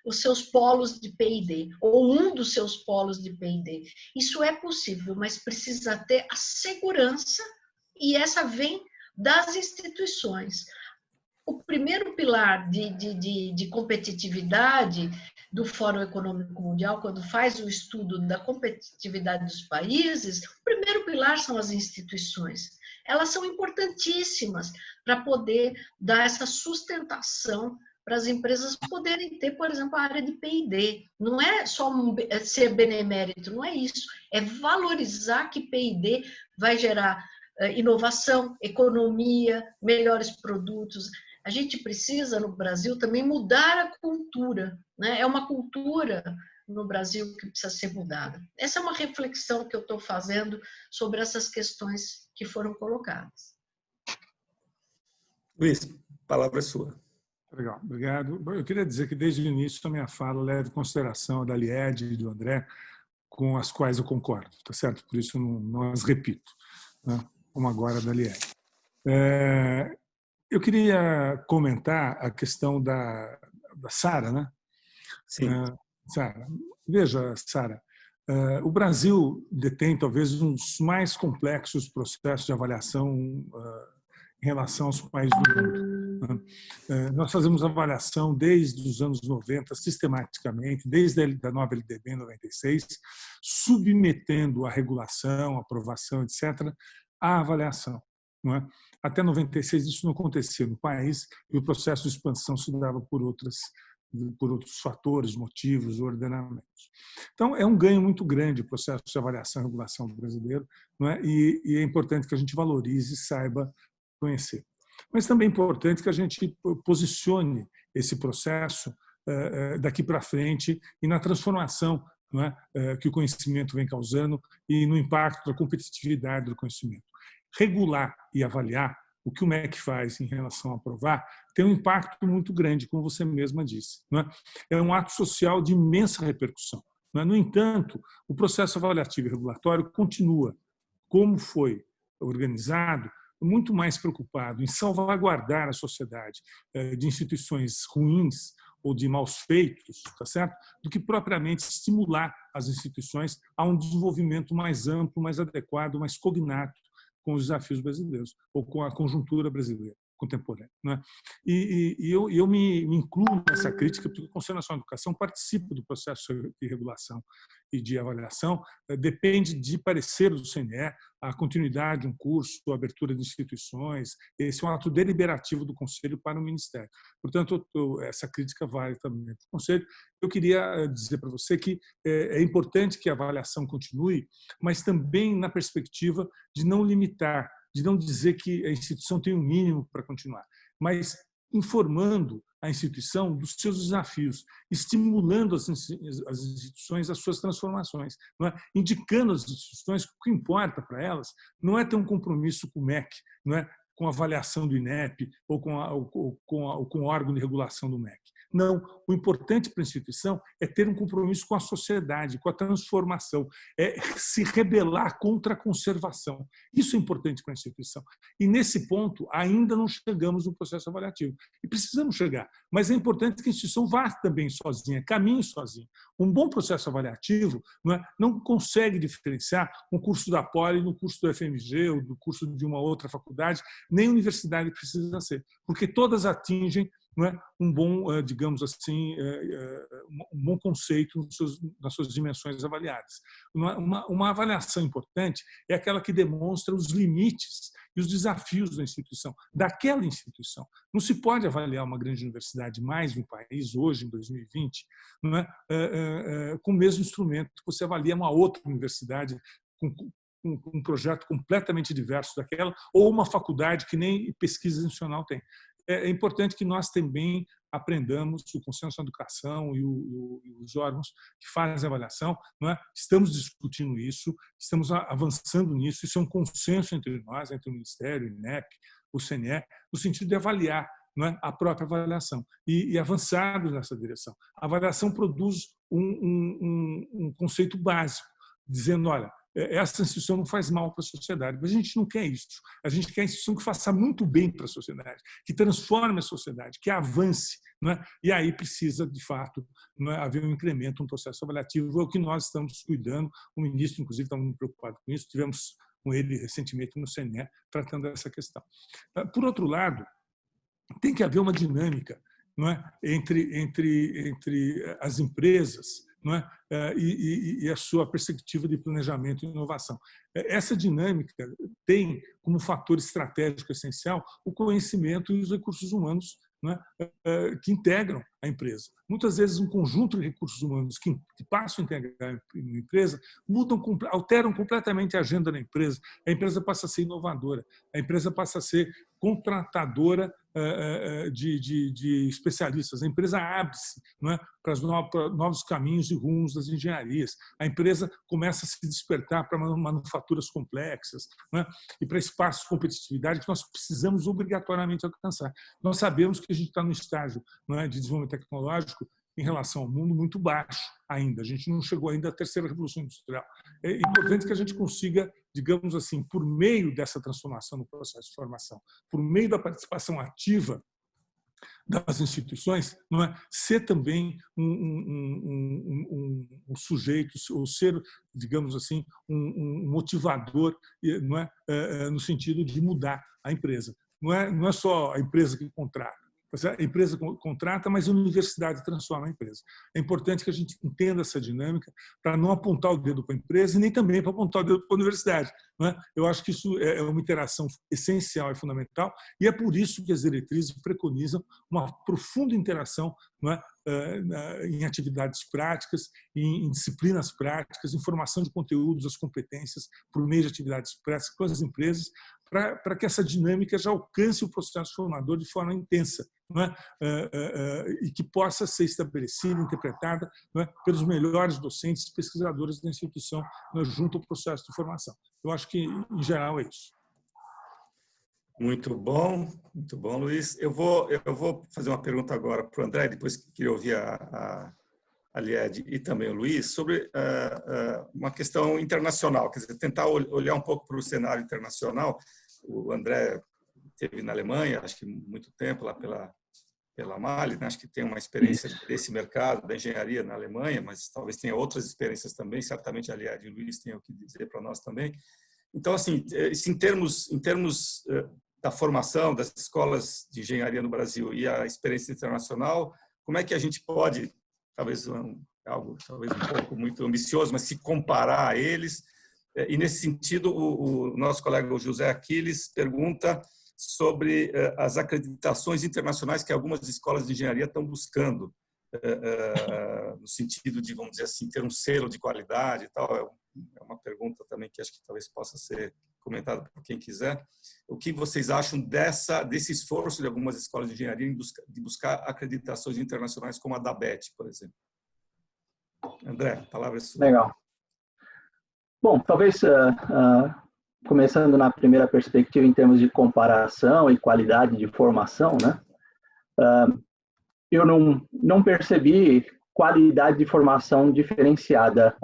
os seus polos de P&D, ou um dos seus polos de P&D. Isso é possível, mas precisa ter a segurança, e essa vem das instituições. O primeiro pilar de competitividade do Fórum Econômico Mundial, quando faz o estudo da competitividade dos países, o primeiro pilar são as instituições. Elas são importantíssimas para poder dar essa sustentação para as empresas poderem ter, por exemplo, a área de P&D. Não é só ser benemérito, não é isso. É valorizar que P&D vai gerar inovação, economia, melhores produtos. A gente precisa, no Brasil, também mudar a cultura, né? É uma cultura no Brasil que precisa ser mudada. Essa é uma reflexão que eu estou fazendo sobre essas questões que foram colocadas. Luiz, a palavra é sua. Legal, obrigado. Eu queria dizer que, desde o início, a minha fala leva em consideração a da Lied e do André, com as quais eu concordo, tá certo? Por isso não as repito, né? Como agora a da Lied. Eu queria comentar a questão da Sara, né? Sim. Sara, veja, Sara, o Brasil detém talvez um dos mais complexos processos de avaliação em relação aos países do mundo. Nós fazemos avaliação desde os anos 90, sistematicamente, desde a nova LDB em 96, submetendo a regulação, aprovação, etc., à avaliação. Não é? Até 96 isso não acontecia no país e o processo de expansão se dava por outros fatores, motivos, ordenamentos. Então, é um ganho muito grande o processo de avaliação e regulação do brasileiro, não é? E é importante que a gente valorize e saiba conhecer. Mas também é importante que a gente posicione esse processo daqui para frente e na transformação, não é? Que o conhecimento vem causando e no impacto da competitividade do conhecimento. Regular e avaliar o que o MEC faz em relação a aprovar tem um impacto muito grande, como você mesma disse. Não é? É um ato social de imensa repercussão. Não é? No entanto, o processo avaliativo e regulatório continua, como foi organizado, muito mais preocupado em salvaguardar a sociedade de instituições ruins ou de maus feitos, tá certo? Do que propriamente estimular as instituições a um desenvolvimento mais amplo, mais adequado, mais cognato com os desafios brasileiros ou com a conjuntura brasileira contemporânea. Né? Eu me incluo nessa crítica porque o Conselho Nacional de Educação participa do processo de regulação e de avaliação, depende de parecer do CNE, a continuidade de um curso, a abertura de instituições, esse é um ato deliberativo do Conselho para o Ministério. Portanto, essa crítica vale também para o Conselho. Eu queria dizer para você que é importante que a avaliação continue, mas também na perspectiva de não limitar, de não dizer que a instituição tem um mínimo para continuar, mas informando a instituição dos seus desafios, estimulando as instituições às suas transformações, não é? Indicando às instituições que o que importa para elas não é ter um compromisso com o MEC, não é? com a avaliação do INEP ou com o órgão de regulação do MEC. Não, o importante para a instituição é ter um compromisso com a sociedade, com a transformação, é se rebelar contra a conservação. Isso é importante para a instituição. E, nesse ponto, ainda não chegamos no processo avaliativo. E precisamos chegar. Mas é importante que a instituição vá também sozinha, caminhe sozinha. Um bom processo avaliativo não consegue diferenciar um curso da Poli no curso do FMG ou do curso de uma outra faculdade, nem universidade precisa ser, porque todas atingem um bom, digamos assim, um bom conceito nas suas dimensões avaliadas. Uma avaliação importante é aquela que demonstra os limites e os desafios da instituição, daquela instituição. Não se pode avaliar uma grande universidade mais no país, hoje, em 2020, com o mesmo instrumento que você avalia uma outra universidade com um projeto completamente diverso daquela, ou uma faculdade que nem pesquisa institucional tem. É importante que nós também aprendamos, o Conselho de Educação e os órgãos que fazem a avaliação, estamos discutindo isso, estamos avançando nisso, isso é um consenso entre nós, entre o Ministério, o INEP, o CNE, no sentido de avaliar a própria avaliação e avançarmos nessa direção. A avaliação produz um conceito básico, dizendo, olha, essa instituição não faz mal para a sociedade, mas a gente não quer isso. A gente quer a instituição que faça muito bem para a sociedade, que transforme a sociedade, que avance. E aí precisa, de fato, haver um incremento, um processo avaliativo, é o que nós estamos cuidando. O ministro, inclusive, está muito preocupado com isso. Tivemos com ele recentemente no CNE, tratando dessa questão. Por outro lado, tem que haver uma dinâmica entre as empresas e a sua perspectiva de planejamento e inovação. Essa dinâmica tem como fator estratégico essencial o conhecimento e os recursos humanos que integram a empresa. Muitas vezes, um conjunto de recursos humanos que passam a integrar a empresa alteram completamente a agenda da empresa. A empresa passa a ser inovadora, a empresa passa a ser contratadora de especialistas. A empresa abre-se para os novos caminhos e rumos das engenharias. A empresa começa a se despertar para manufaturas complexas e para espaços de competitividade que nós precisamos obrigatoriamente alcançar. Nós sabemos que a gente está no estágio de desenvolvimento tecnológico em relação ao mundo muito baixo ainda. A gente não chegou ainda à terceira revolução industrial. É importante que a gente consiga, digamos assim, por meio dessa transformação no processo de formação, por meio da participação ativa das instituições, ser também um sujeito, ou ser, digamos assim, um motivador, no sentido de mudar a empresa. Não é só a empresa que contrata. A empresa contrata, mas a universidade transforma a empresa. É importante que a gente entenda essa dinâmica para não apontar o dedo para a empresa e nem também para apontar o dedo para a universidade. Eu acho que isso é uma interação essencial e fundamental, e é por isso que as diretrizes preconizam uma profunda interação em atividades práticas, em disciplinas práticas, em formação de conteúdos, as competências, por meio de atividades práticas com as empresas, para que essa dinâmica já alcance o processo formador de forma intensa, e que possa ser estabelecida, interpretada pelos melhores docentes e pesquisadores da instituição junto ao processo de formação. Eu acho que, em geral, é isso. Muito bom, Luiz. Eu vou fazer uma pergunta agora para o André, depois que queria ouvir a Lied e também o Luiz, sobre uma questão internacional, quer dizer, tentar olhar um pouco para o cenário internacional. O André esteve na Alemanha, acho que muito tempo, lá pela Mali, acho que tem uma experiência desse mercado, da engenharia na Alemanha, mas talvez tenha outras experiências também, certamente a Lied e o Luiz têm o que dizer para nós também. Então, assim, em termos da formação das escolas de engenharia no Brasil e a experiência internacional, como é que a gente pode, talvez algo talvez um pouco muito ambicioso, mas se comparar a eles? E nesse sentido, o nosso colega o José Aquiles pergunta sobre as acreditações internacionais que algumas escolas de engenharia estão buscando, no sentido de, vamos dizer assim, ter um selo de qualidade e tal. É uma pergunta também que acho que talvez possa ser comentada por quem quiser. O que vocês acham desse esforço de algumas escolas de engenharia de buscar acreditações internacionais como a da ABET, por exemplo? André, a palavra é sua. Legal. Bom, talvez começando na primeira perspectiva em termos de comparação e qualidade de formação, né? Eu não percebi qualidade de formação diferenciada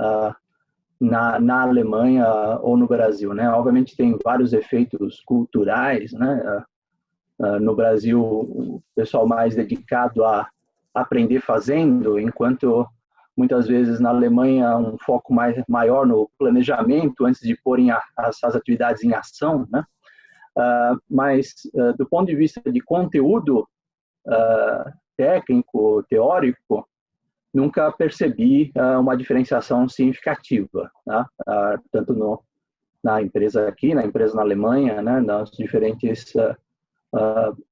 na Alemanha ou no Brasil, né? Obviamente tem vários efeitos culturais, né? No Brasil, o pessoal mais dedicado a aprender fazendo, enquanto muitas vezes na Alemanha um foco maior no planejamento antes de pôr as atividades em ação, né? Mas do ponto de vista de conteúdo técnico, teórico, nunca percebi uma diferenciação significativa, né? Tanto na empresa aqui, na empresa na Alemanha, né? Nas diferentes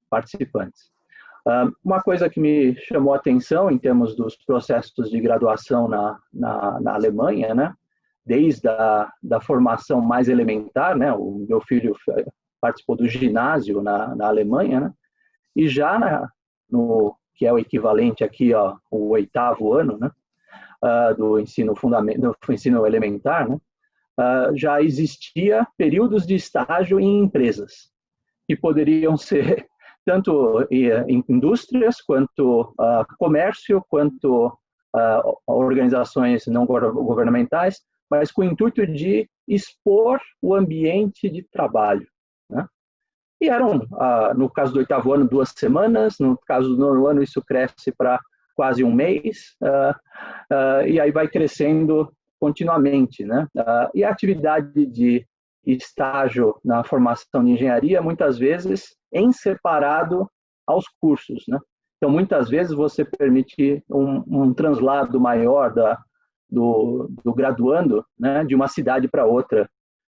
participantes. Uma coisa que me chamou a atenção em termos dos processos de graduação na Alemanha, né? Desde da formação mais elementar, né? O meu filho participou do ginásio na Alemanha, né? E já no que é o equivalente aqui, ó, o 8º ano, né? Do ensino elementar, né? Já existia períodos de estágio em empresas que poderiam ser tanto em indústrias, quanto comércio, quanto organizações não governamentais, mas com o intuito de expor o ambiente de trabalho, né? E eram, no caso do 8º ano, 2 semanas, no caso do 9º ano, isso cresce para quase 1 mês, e aí vai crescendo continuamente, né? E a atividade de estágio na formação de engenharia, muitas vezes em separado aos cursos, né? Então, muitas vezes você permite um translado maior do graduando, né, de uma cidade para outra,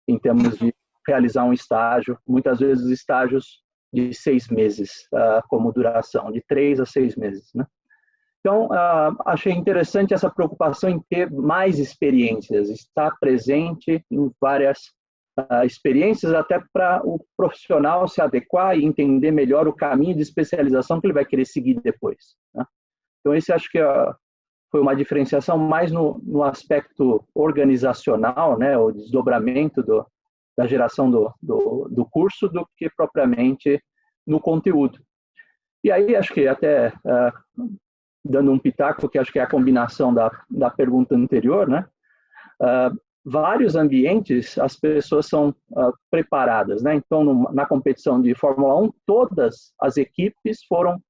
em termos de realizar um estágio, muitas vezes estágios de 6 meses, como duração, de 3 a 6 meses, né? Então, achei interessante essa preocupação em ter mais experiências, estar presente em várias experiências, até para o profissional se adequar e entender melhor o caminho de especialização que ele vai querer seguir depois, né? Então, esse acho que foi uma diferenciação mais no aspecto organizacional, né, o desdobramento da geração do curso, do que propriamente no conteúdo. E aí, acho que até dando um pitaco, que acho que é a combinação da pergunta anterior, né? Vários ambientes as pessoas são preparadas, né? Então, na competição de Fórmula 1, todas as equipes foram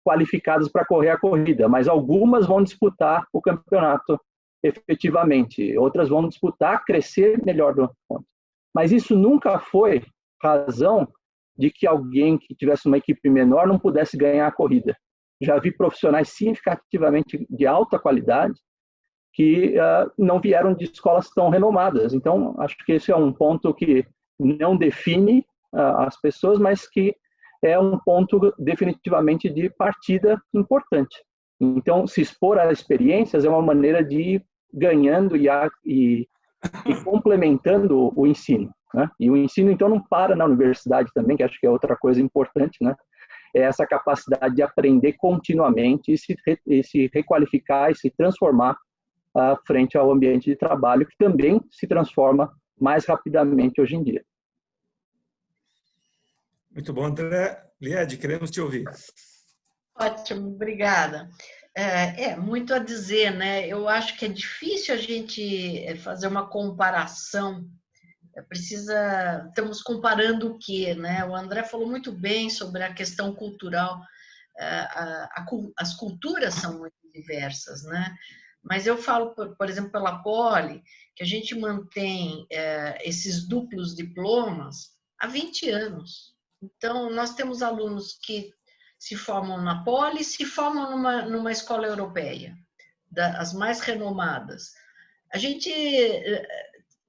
qualificadas para correr a corrida, mas algumas vão disputar o campeonato efetivamente, outras vão disputar crescer melhor do ponto. Mas isso nunca foi razão de que alguém que tivesse uma equipe menor não pudesse ganhar a corrida. Já vi profissionais significativamente de alta qualidade que não vieram de escolas tão renomadas. Então, acho que esse é um ponto que não define as pessoas, mas que é um ponto definitivamente de partida importante. Então, se expor a experiências é uma maneira de ir ganhando e complementando o ensino, né? E o ensino, então, não para na universidade também, que acho que é outra coisa importante, né? É essa capacidade de aprender continuamente e se requalificar e se transformar frente ao ambiente de trabalho, que também se transforma mais rapidamente hoje em dia. Muito bom, André. Lied, queremos te ouvir. Ótimo, obrigada. Muito a dizer, né? Eu acho que é difícil a gente fazer uma comparação. Estamos comparando o quê, né? O André falou muito bem sobre a questão cultural. As culturas são muito diversas, né? Mas eu falo, por exemplo, pela Poli, que a gente mantém esses duplos diplomas há 20 anos. Então, nós temos alunos que se formam na Poli, se formam numa escola europeia, as mais renomadas. A gente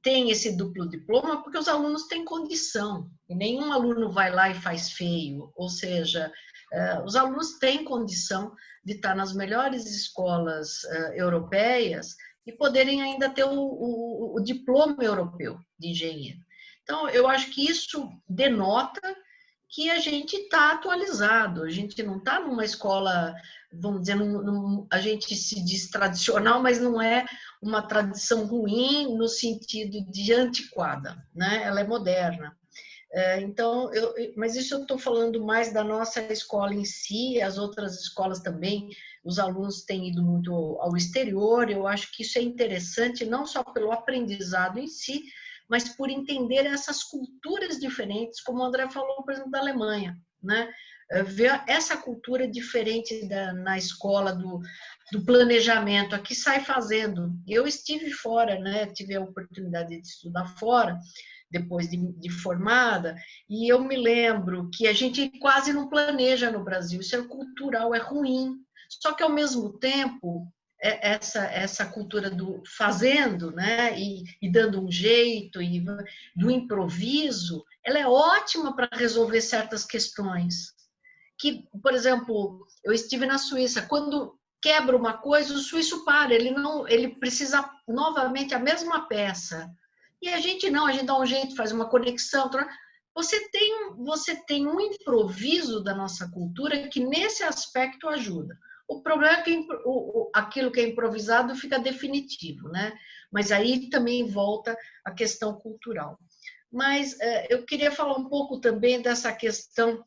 tem esse duplo diploma porque os alunos têm condição, e nenhum aluno vai lá e faz feio, ou seja, os alunos têm condição de estar nas melhores escolas europeias e poderem ainda ter o diploma europeu de engenheiro. Então, eu acho que isso denota que a gente está atualizado, a gente não está numa escola, vamos dizer, a gente se diz tradicional, mas não é uma tradição ruim no sentido de antiquada, né? Ela é moderna. Então, mas isso eu estou falando mais da nossa escola em si, as outras escolas também, os alunos têm ido muito ao exterior, eu acho que isso é interessante, não só pelo aprendizado em si, mas por entender essas culturas diferentes, como o André falou, por exemplo, da Alemanha, né? Ver essa cultura diferente na escola do planejamento, aqui sai fazendo. Eu estive fora, né? Tive a oportunidade de estudar fora, depois de formada, e eu me lembro que a gente quase não planeja no Brasil, isso é cultural, é ruim. Só que, ao mesmo tempo, essa cultura do fazendo, né, e dando um jeito, e do improviso, ela é ótima para resolver certas questões. Que, por exemplo, eu estive na Suíça, quando quebra uma coisa, o suíço para, ele precisa novamente a mesma peça. E a gente não, a gente dá um jeito, faz uma conexão. Você tem um improviso da nossa cultura que nesse aspecto ajuda. O problema é que aquilo que é improvisado fica definitivo, né? Mas aí também volta a questão cultural. Mas eu queria falar um pouco também dessa questão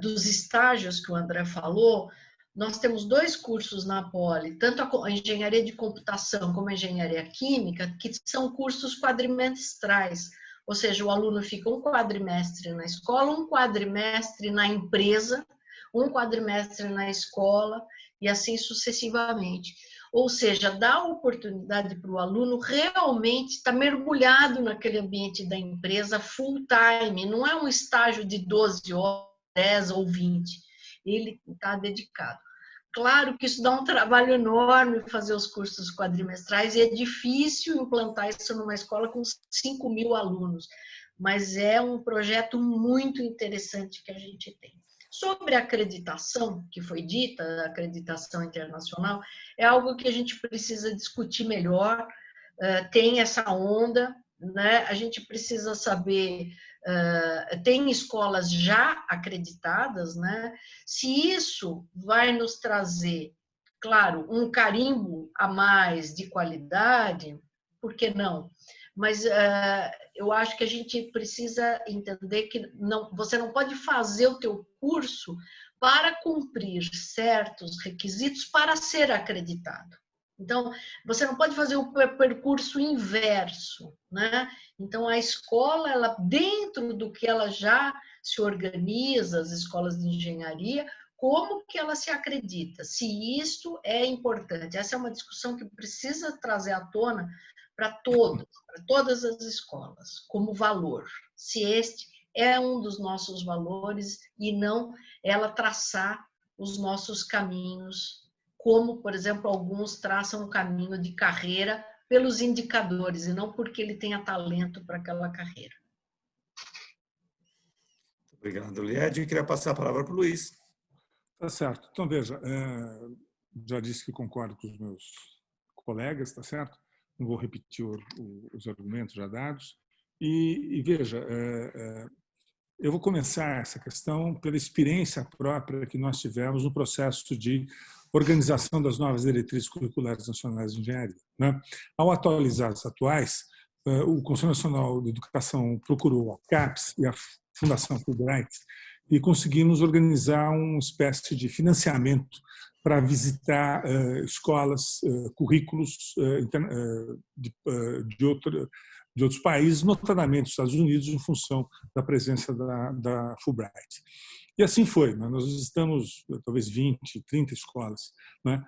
dos estágios que o André falou. Nós temos 2 cursos na Poli, tanto a engenharia de computação como a engenharia química, que são cursos quadrimestrais, ou seja, o aluno fica um quadrimestre na escola, um quadrimestre na empresa, um quadrimestre na escola e assim sucessivamente. Ou seja, dá a oportunidade para o aluno realmente estar mergulhado naquele ambiente da empresa full time, não é um estágio de 12 horas, 10 ou 20, ele está dedicado. Claro que isso dá um trabalho enorme fazer os cursos quadrimestrais e é difícil implantar isso numa escola com 5.000 alunos, mas é um projeto muito interessante que a gente tem. Sobre a acreditação, que foi dita, a acreditação internacional, é algo que a gente precisa discutir melhor, tem essa onda, né? A gente precisa saber, tem escolas já acreditadas, né? Se isso vai nos trazer, claro, um carimbo a mais de qualidade, por que não? Mas eu acho que a gente precisa entender que você não pode fazer o teu curso para cumprir certos requisitos para ser acreditado. Então, você não pode fazer o percurso inverso, né? Então, a escola, ela, dentro do que ela já se organiza, as escolas de engenharia, como que ela se acredita? Se isto é importante. Essa é uma discussão que precisa trazer à tona para todas as escolas, como valor. Se este é um dos nossos valores e não ela traçar os nossos caminhos, como, por exemplo, alguns traçam um caminho de carreira pelos indicadores e não porque ele tenha talento para aquela carreira. Obrigado, Lied. Eu queria passar a palavra para o Luiz. Tá certo. Então, veja, já disse que concordo com os meus colegas, tá certo? Não vou repetir os argumentos já dados. E veja, eu vou começar essa questão pela experiência própria que nós tivemos no processo de organização das novas diretrizes curriculares nacionais de engenharia, né? Ao atualizar as atuais, o Conselho Nacional de Educação procurou a CAPES e a Fundação Fulbright e conseguimos organizar uma espécie de financiamento para visitar escolas, currículos de outros países, notadamente os Estados Unidos, em função da presença da Fulbright. E assim foi. Nós visitamos talvez 20, 30 escolas, né?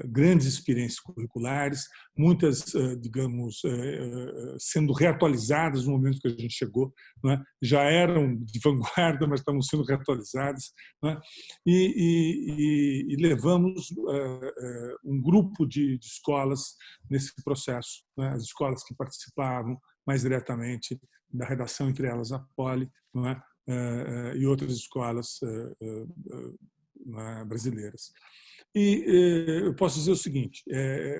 Grandes experiências curriculares, muitas, digamos, sendo reatualizadas no momento que a gente chegou, né? Já eram de vanguarda, mas estavam sendo reatualizadas, né? E levamos um grupo de escolas nesse processo, né? As escolas que participavam mais diretamente da redação, entre elas a Poli, não é? E outras escolas brasileiras. E eu posso dizer o seguinte,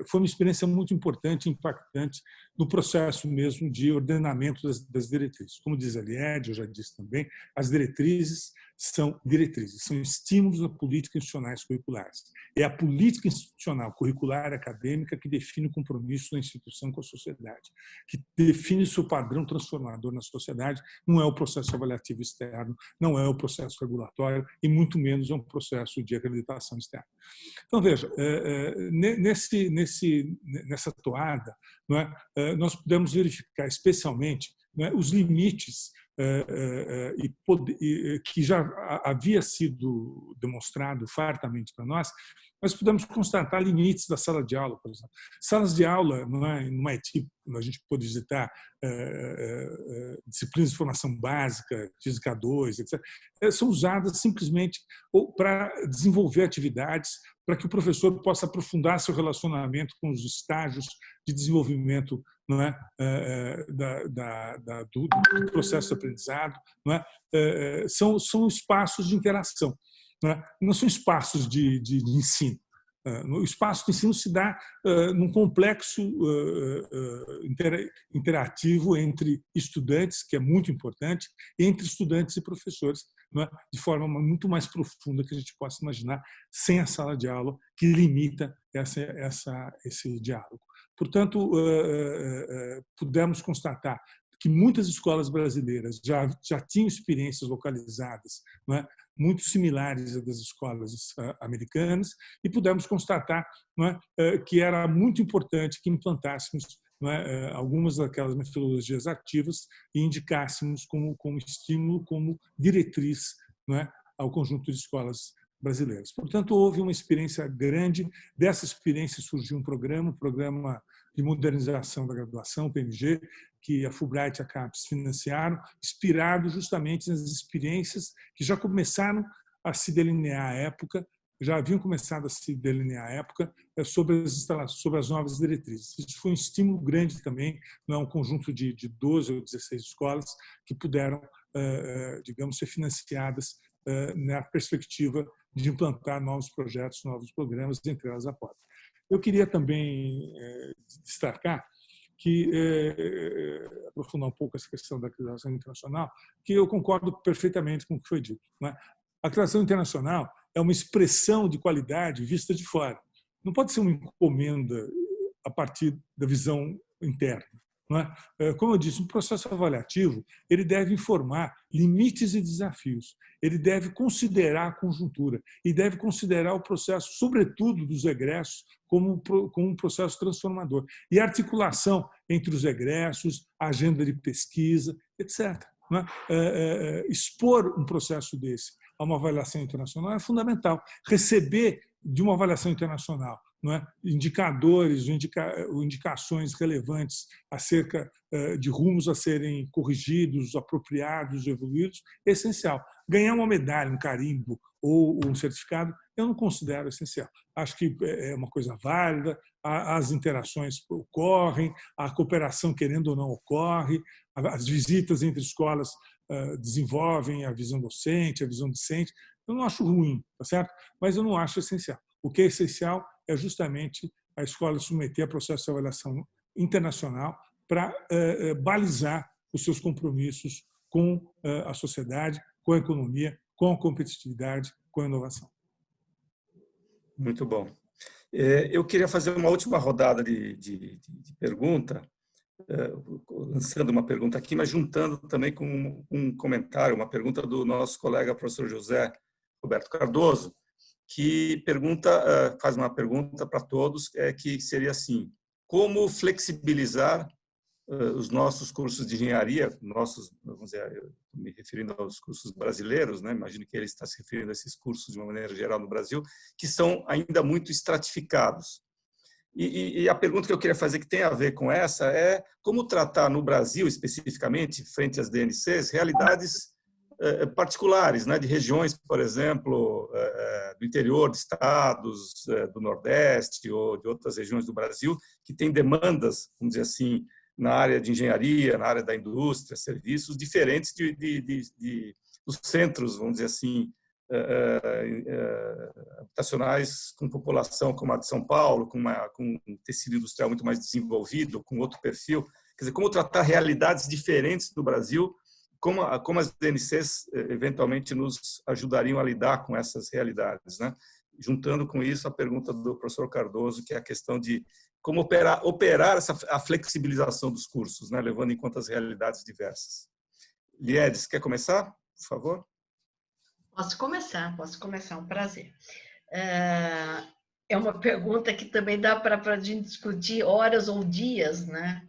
foi uma experiência muito importante, impactante, no processo mesmo de ordenamento das diretrizes. Como diz a Lied, eu já disse também, as diretrizes são diretrizes, são estímulos a políticas institucionais curriculares. É a política institucional curricular acadêmica que define o compromisso da instituição com a sociedade, que define o seu padrão transformador na sociedade. Não é o processo avaliativo externo, não é o processo regulatório e muito menos é um processo de acreditação externa. Então, veja, nessa toada, não é, nós podemos verificar especialmente, não é, os limites que já havia sido demonstrado fartamente para nós, mas podemos constatar limites da sala de aula, por exemplo. Salas de aula, no MIT, a gente pode visitar disciplinas de formação básica, Física 2, etc., são usadas simplesmente para desenvolver atividades para que o professor possa aprofundar seu relacionamento com os estágios de desenvolvimento, não é, do processo de aprendizado, não é? São espaços de interação, não são espaços de ensino. O espaço de ensino se dá num complexo interativo entre estudantes, que é muito importante, entre estudantes e professores, de forma muito mais profunda que a gente possa imaginar, sem a sala de aula, que limita esse diálogo. Portanto, pudemos constatar que muitas escolas brasileiras já tinham experiências localizadas, não é, muito similares às das escolas americanas, e pudemos constatar, não é, que era muito importante que implantássemos, não é, algumas daquelas metodologias ativas e indicássemos como estímulo, como diretriz, não é, ao conjunto de escolas brasileiras. Portanto, houve uma experiência grande. Dessa experiência surgiu um programa de modernização da graduação, o PMG, que a Fulbright e a CAPES financiaram, inspirado justamente nas experiências que já começaram a se delinear à época, já haviam começado a se delinear à época sobre as novas diretrizes. Isso foi um estímulo grande também, um conjunto de 12 ou 16 escolas que puderam, digamos, ser financiadas na perspectiva de implantar novos projetos, novos programas, entre elas a POP. Eu queria também destacar que, aprofundar um pouco essa questão da acreditação internacional, que eu concordo perfeitamente com o que foi dito. Não é? A acreditação internacional é uma expressão de qualidade vista de fora. Não pode ser uma encomenda a partir da visão interna. Não é? Como eu disse, um processo avaliativo ele deve informar limites e desafios, ele deve considerar a conjuntura e deve considerar o processo, sobretudo dos egressos, como um processo transformador. E a articulação entre os egressos, a agenda de pesquisa, etc. Não é? Expor um processo desse a uma avaliação internacional é fundamental. Receber de uma avaliação internacional, não é, indicadores ou indicações relevantes acerca de rumos a serem corrigidos, apropriados, evoluídos, é essencial. Ganhar uma medalha, um carimbo ou um certificado, eu não considero essencial. Acho que é uma coisa válida, as interações ocorrem, a cooperação, querendo ou não, ocorre, as visitas entre escolas desenvolvem a visão docente, a visão discente. Eu não acho ruim, tá certo? Mas eu não acho essencial. O que é essencial é justamente a escola submeter a processo de avaliação internacional para balizar os seus compromissos com a sociedade, com a economia, com a competitividade, com a inovação. Muito bom. Eu queria fazer uma última rodada de pergunta, lançando uma pergunta aqui, mas juntando também com um comentário, uma pergunta do nosso colega professor José Roberto Cardoso, que faz uma pergunta para todos, que seria assim: como flexibilizar os nossos cursos de engenharia, vamos dizer, me referindo aos cursos brasileiros, né? Imagino que ele está se referindo a esses cursos de uma maneira geral no Brasil, que são ainda muito estratificados. E a pergunta que eu queria fazer, que tem a ver com essa, é como tratar no Brasil, especificamente, frente às DNCs, realidades particulares, né, de regiões, por exemplo, do interior de estados, do Nordeste ou de outras regiões do Brasil, que têm demandas, vamos dizer assim, na área de engenharia, na área da indústria, serviços, diferentes dos centros, vamos dizer assim, habitacionais com população como a de São Paulo, com um tecido industrial muito mais desenvolvido, com outro perfil. Quer dizer, como tratar realidades diferentes do Brasil, como as DNCs eventualmente nos ajudariam a lidar com essas realidades, né? Juntando com isso a pergunta do professor Cardoso, que é a questão de como operar a flexibilização dos cursos, né? Levando em conta as realidades diversas. Liedis, quer começar, por favor? Posso começar, um prazer. É uma pergunta que também dá para a gente discutir horas ou dias, né?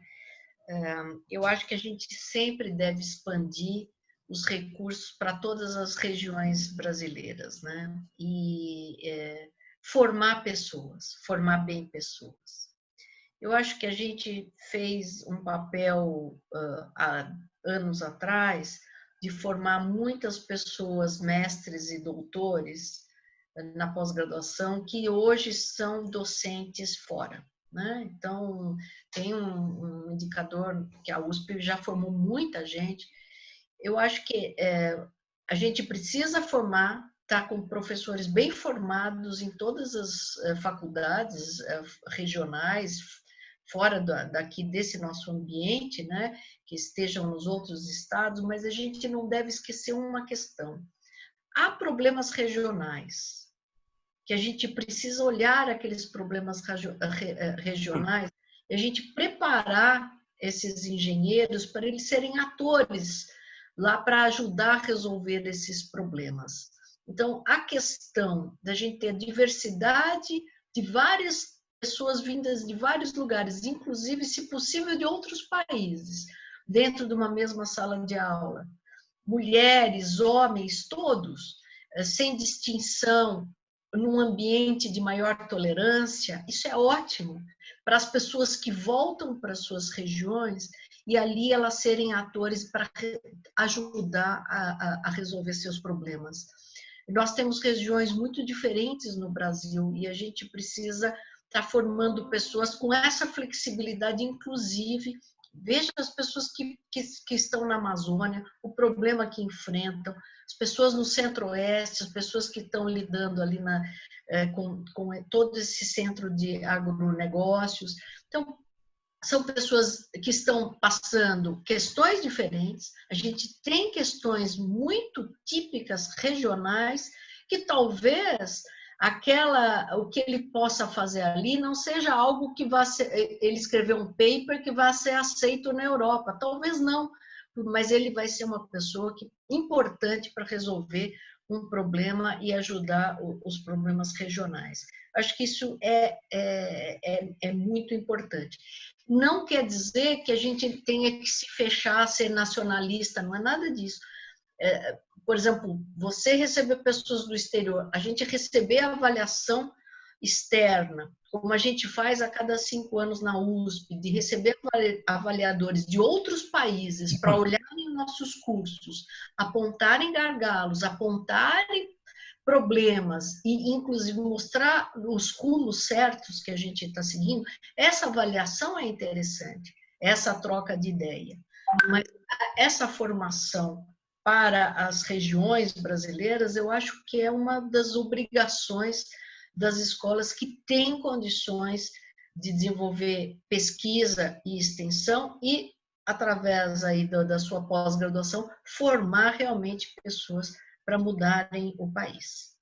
Eu acho que a gente sempre deve expandir os recursos para todas as regiões brasileiras, né? E formar bem pessoas. Eu acho que a gente fez um papel há anos atrás de formar muitas pessoas, mestres e doutores na pós-graduação, que hoje são docentes fora, né? Então, tem um indicador que a USP já formou muita gente. Eu acho que a gente precisa formar, tá com professores bem formados em todas as faculdades regionais, fora daqui desse nosso ambiente, né, que estejam nos outros estados, mas a gente não deve esquecer uma questão. Há problemas regionais, que a gente precisa olhar aqueles problemas regionais e a gente preparar esses engenheiros para eles serem atores lá para ajudar a resolver esses problemas. Então, a questão da gente ter diversidade de várias pessoas vindas de vários lugares, inclusive, se possível, de outros países, dentro de uma mesma sala de aula. Mulheres, homens, todos, sem distinção, num ambiente de maior tolerância, isso é ótimo para as pessoas que voltam para suas regiões e ali elas serem atores para ajudar a resolver seus problemas. Nós temos regiões muito diferentes no Brasil e a gente precisa estar formando pessoas com essa flexibilidade, inclusive, veja as pessoas que estão na Amazônia, o problema que enfrentam, as pessoas no Centro-Oeste, as pessoas que estão lidando ali com todo esse centro de agronegócios. Então, são pessoas que estão passando questões diferentes, a gente tem questões muito típicas regionais que talvez o que ele possa fazer ali não seja algo que vá ser, ele escrever um paper que vai ser aceito na Europa, talvez não, mas ele vai ser uma pessoa importante para resolver um problema e ajudar os problemas regionais. Acho que isso é muito importante. Não quer dizer que a gente tenha que se fechar a ser nacionalista, não é nada disso. Por exemplo, você receber pessoas do exterior, a gente receber a avaliação externa, como a gente faz a cada 5 anos na USP, de receber avaliadores de outros países para olharem nossos cursos, apontarem gargalos, apontarem problemas e, inclusive, mostrar os rumos certos que a gente está seguindo, essa avaliação é interessante, essa troca de ideia. Mas essa formação para as regiões brasileiras, eu acho que é uma das obrigações das escolas que têm condições de desenvolver pesquisa e extensão e, através aí da sua pós-graduação, formar realmente pessoas para mudarem o país.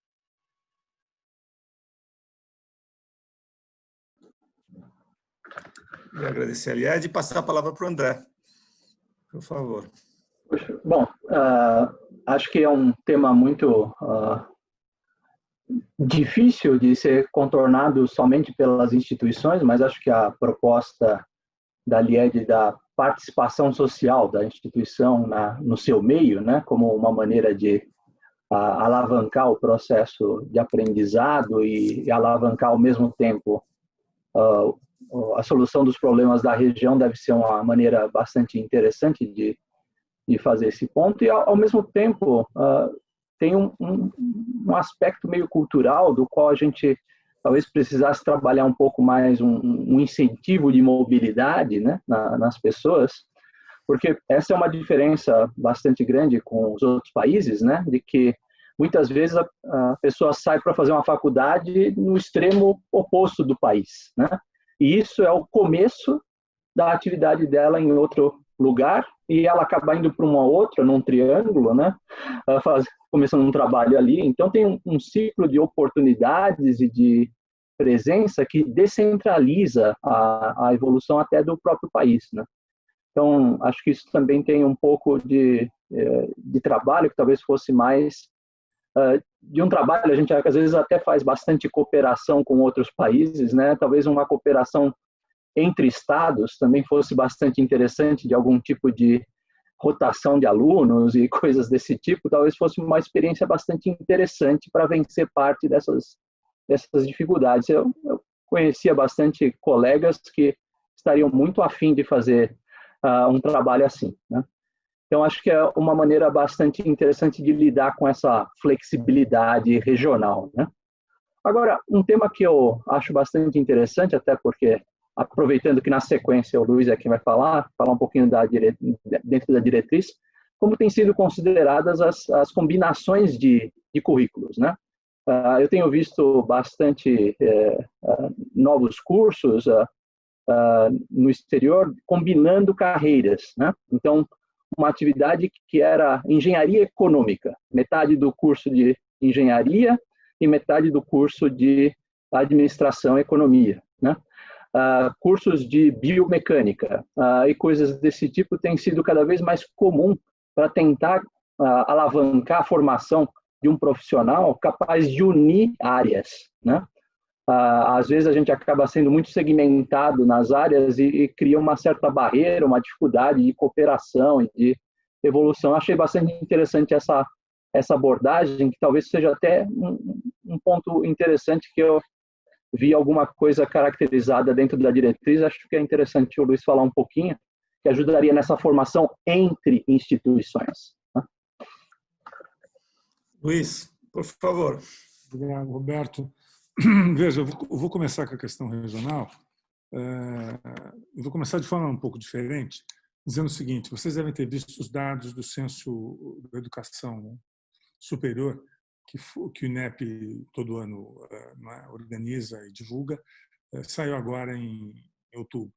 Eu agradecer a Lied e passar a palavra para o André, por favor. Bom, acho que é um tema muito difícil de ser contornado somente pelas instituições, mas acho que a proposta da Lied da participação social da instituição no seu meio, né, como uma maneira de alavancar o processo de aprendizado e alavancar ao mesmo tempo a solução dos problemas da região, deve ser uma maneira bastante interessante de fazer esse ponto. E ao mesmo tempo tem um aspecto meio cultural do qual a gente talvez precisasse trabalhar um pouco mais um incentivo de mobilidade, né, nas pessoas, porque essa é uma diferença bastante grande com os outros países, né, de que muitas vezes a pessoa sai para fazer uma faculdade no extremo oposto do país, né, e isso é o começo da atividade dela em outro lugar, e ela acaba indo para uma outra, num triângulo, né? Começando um trabalho ali. Então, tem um ciclo de oportunidades e de presença que descentraliza a evolução até do próprio país, né? Então, acho que isso também tem um pouco de trabalho que talvez fosse mais de um trabalho, a gente às vezes até faz bastante cooperação com outros países, né? Talvez uma cooperação entre estados também fosse bastante interessante, de algum tipo de rotação de alunos e coisas desse tipo, talvez fosse uma experiência bastante interessante para vencer parte dessas dificuldades. Eu conhecia bastante colegas que estariam muito afim de fazer um trabalho assim, né? Então, acho que é uma maneira bastante interessante de lidar com essa flexibilidade regional, né? Agora, um tema que eu acho bastante interessante, até porque, aproveitando que na sequência o Luiz é quem vai falar um pouquinho dentro da diretriz, como têm sido consideradas as combinações de currículos, né? Eu tenho visto bastante novos cursos no exterior combinando carreiras, né? Então, uma atividade que era engenharia econômica, metade do curso de engenharia e metade do curso de administração e economia, né? Cursos de biomecânica e coisas desse tipo têm sido cada vez mais comum para tentar alavancar a formação de um profissional capaz de unir áreas, né? Às vezes a gente acaba sendo muito segmentado nas áreas e cria uma certa barreira, uma dificuldade de cooperação e de evolução. Achei bastante interessante essa abordagem, que talvez seja até um ponto interessante que eu vi alguma coisa caracterizada dentro da diretriz. Acho que é interessante o Luiz falar um pouquinho, que ajudaria nessa formação entre instituições. Luiz, por favor. Obrigado, Roberto. Veja, eu vou começar com a questão regional. Eu vou começar de forma um pouco diferente, dizendo o seguinte: vocês devem ter visto os dados do Censo da Educação Superior, que o INEP todo ano organiza e divulga, saiu agora em outubro.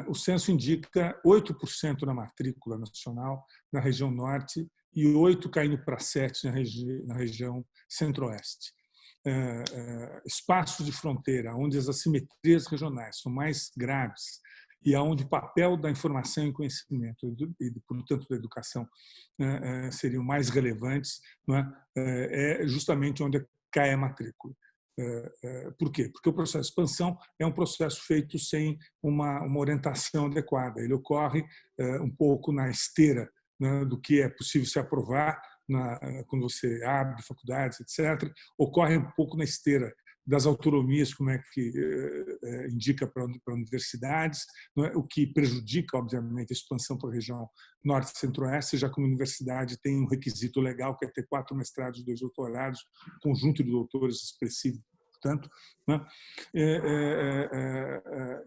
O censo indica 8% na matrícula nacional na região norte e 8% caindo para 7% na região centro-oeste. Espaços de fronteira onde as assimetrias regionais são mais graves e onde o papel da informação e conhecimento e, portanto, da educação seriam mais relevantes, é justamente onde cai a matrícula. Por quê? Porque o processo de expansão é um processo feito sem uma orientação adequada. Ele ocorre um pouco na esteira, né, do que é possível se aprovar quando você abre faculdades, etc. Ocorre um pouco na esteira das autonomias, como é que indica para universidades, não é? O que prejudica, obviamente, a expansão para a região norte e centro-oeste, já que uma universidade tem um requisito legal, que é ter 4 mestrados e 2 doutorados, conjunto de doutores expressivo, portanto, né?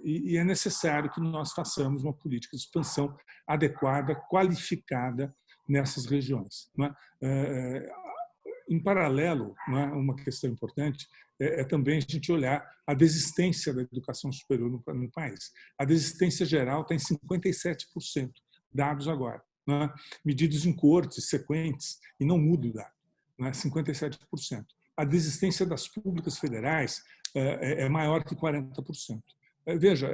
E é necessário que nós façamos uma política de expansão adequada, qualificada nessas regiões, não é? Em paralelo, não é? Uma questão importante é também a gente olhar a desistência da educação superior no país. A desistência geral está em 57%, dados agora, não é? Medidos em coortes sequentes, e não muda o dado, não é? 57%. A desistência das públicas federais é maior que 40%. Veja,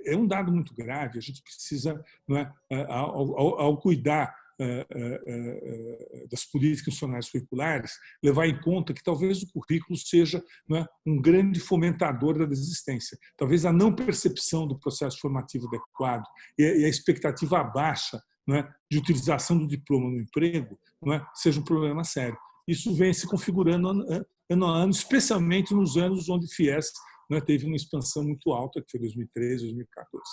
é um dado muito grave. A gente precisa, não é, ao cuidar das políticas nacionais curriculares, levar em conta que talvez o currículo seja, não é, um grande fomentador da desistência. Talvez a não percepção do processo formativo adequado e a expectativa baixa, não é, de utilização do diploma no emprego, não é, seja um problema sério. Isso vem se configurando ano a ano, especialmente nos anos onde o FIES, não é, teve uma expansão muito alta, que foi 2013, 2014.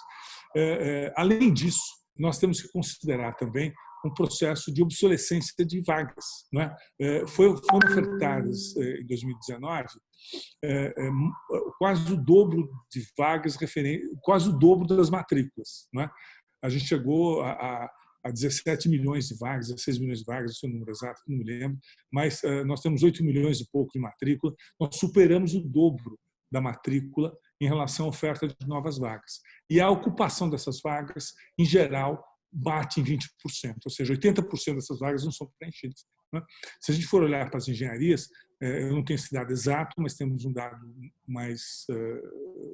Além disso, nós temos que considerar também um processo de obsolescência de vagas, não é? Foram ofertadas em 2019 quase o dobro de vagas, quase o dobro das matrículas, não é? A gente chegou a 17 milhões de vagas, 16 milhões de vagas, esse é o número exato, não me lembro, mas nós temos 8 milhões e pouco de matrícula, nós superamos o dobro da matrícula em relação à oferta de novas vagas. E a ocupação dessas vagas, em geral, bate em 20%, ou seja, 80% dessas vagas não são preenchidas. Se a gente for olhar para as engenharias, eu não tenho esse dado exato, mas temos um dado mais,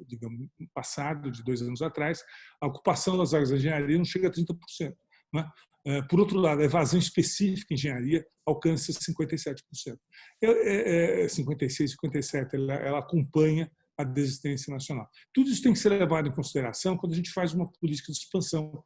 digamos, passado, de 2 anos atrás, a ocupação das vagas da engenharia não chega a 30%. Por outro lado, a evasão específica em engenharia alcança 57%. 56%, 57%, ela acompanha a desistência nacional. Tudo isso tem que ser levado em consideração quando a gente faz uma política de expansão.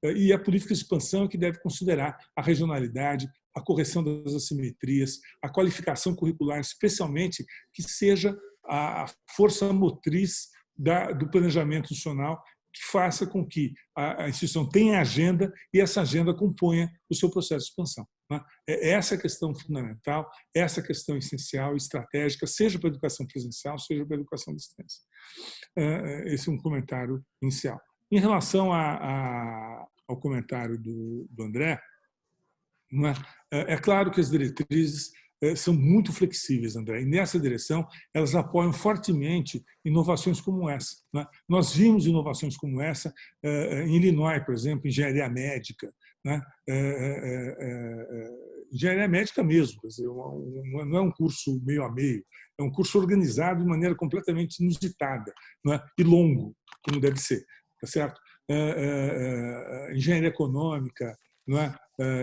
E a política de expansão é que deve considerar a regionalidade, a correção das assimetrias, a qualificação curricular, especialmente que seja a força motriz do planejamento institucional, que faça com que a instituição tenha agenda e essa agenda componha o seu processo de expansão. É essa a questão fundamental, essa a questão essencial, estratégica, seja para a educação presencial, seja para a educação à distância. Esse é um comentário inicial. Em relação ao comentário do André, é claro que as diretrizes são muito flexíveis, André, e nessa direção elas apoiam fortemente inovações como essa. Nós vimos inovações como essa em Illinois, por exemplo, engenharia médica, engenharia médica mesmo, quer dizer, não é um curso meio a meio, é um curso organizado de maneira completamente inusitada, e longo, como deve ser, tá certo? Engenharia econômica,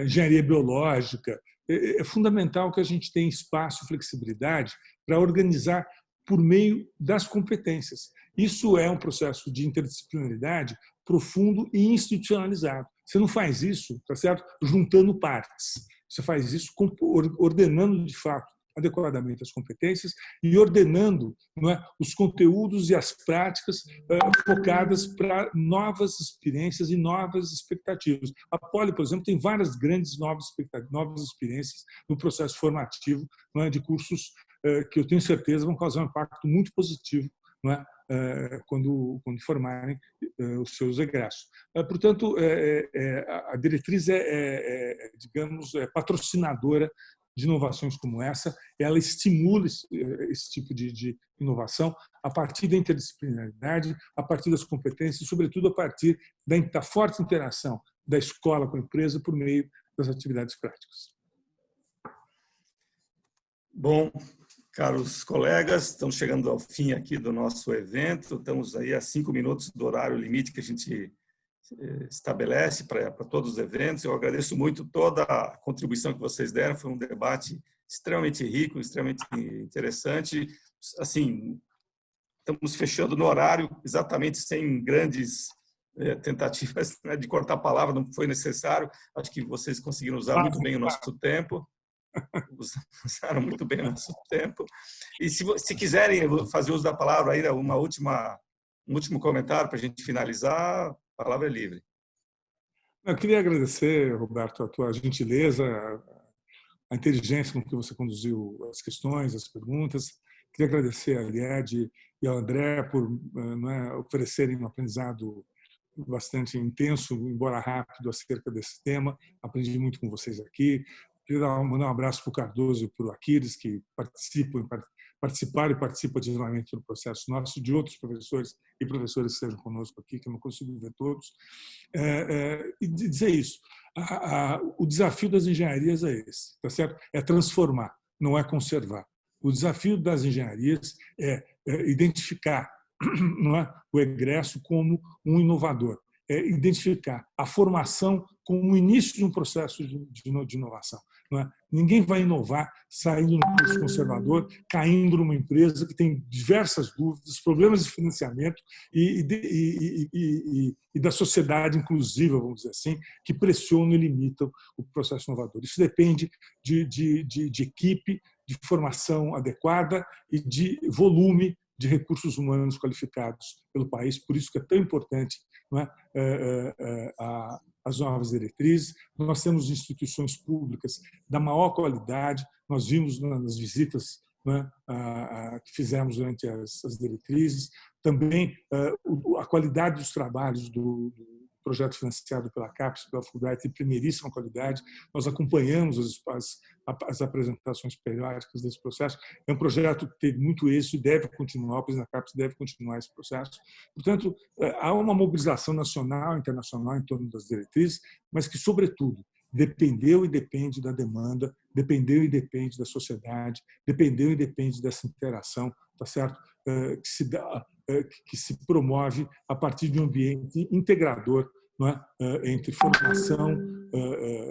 engenharia biológica. É fundamental que a gente tenha espaço e flexibilidade para organizar por meio das competências. Isso é um processo de interdisciplinaridade profundo e institucionalizado. Você não faz isso, tá certo? Juntando partes. Você faz isso ordenando, de fato, adequadamente as competências e ordenando os conteúdos e as práticas focadas para novas experiências e novas expectativas. A Poli, por exemplo, tem várias grandes novas experiências no processo formativo de cursos que eu tenho certeza vão causar um impacto muito positivo quando formarem os seus egressos. Portanto, a diretriz digamos, patrocinadora de inovações como essa, ela estimula esse tipo de inovação a partir da interdisciplinaridade, a partir das competências, e, sobretudo, a partir da forte interação da escola com a empresa por meio das atividades práticas. Bom, caros colegas, estamos chegando ao fim aqui do nosso evento, estamos aí a 5 minutos do horário limite que a gente estabelece para todos os eventos. Eu agradeço muito toda a contribuição que vocês deram, foi um debate extremamente rico, extremamente interessante. Assim, estamos fechando no horário, exatamente sem grandes tentativas de cortar a palavra, não foi necessário. Acho que vocês conseguiram usar muito bem o nosso tempo. Usaram muito bem o nosso tempo. E se quiserem fazer uso da palavra ainda, um último comentário para a gente finalizar, a palavra é livre. Eu queria agradecer, Roberto, a tua gentileza, a inteligência com que você conduziu as questões, as perguntas. Queria agradecer a Lied e ao André por oferecerem um aprendizado bastante intenso, embora rápido, acerca desse tema. Aprendi muito com vocês aqui. Queria mandar um abraço para o Cardoso e para o Aquiles, que participaram e participam ativamente do processo nosso, de outros professores e professoras que estejam conosco aqui, que eu não consigo ver todos. E dizer isso, o desafio das engenharias é esse, tá certo? É transformar, não é conservar. O desafio das engenharias é identificar o egresso como um inovador, é identificar a formação como o início de um processo de inovação. Ninguém vai inovar saindo no curso conservador, caindo numa empresa que tem diversas dúvidas, problemas de financiamento e da sociedade inclusiva, vamos dizer assim, que pressionam e limitam o processo inovador. Isso depende de equipe, de formação adequada e de volume de recursos humanos qualificados pelo país. Por isso que é tão importante as novas diretrizes. Nós temos instituições públicas da maior qualidade. Nós vimos nas visitas que fizemos durante as diretrizes. Também a qualidade dos trabalhos projeto financiado pela CAPES, pela Fulbright, de primeiríssima qualidade. Nós acompanhamos as apresentações periódicas desse processo. É um projeto que teve muito êxito e deve continuar, o presidente da CAPES deve continuar esse processo. Portanto, há uma mobilização nacional e internacional em torno das diretrizes, mas que, sobretudo, dependeu e depende da demanda, dependeu e depende da sociedade, dependeu e depende dessa interação, tá certo? Que se promove a partir de um ambiente integrador, não é? Entre formação,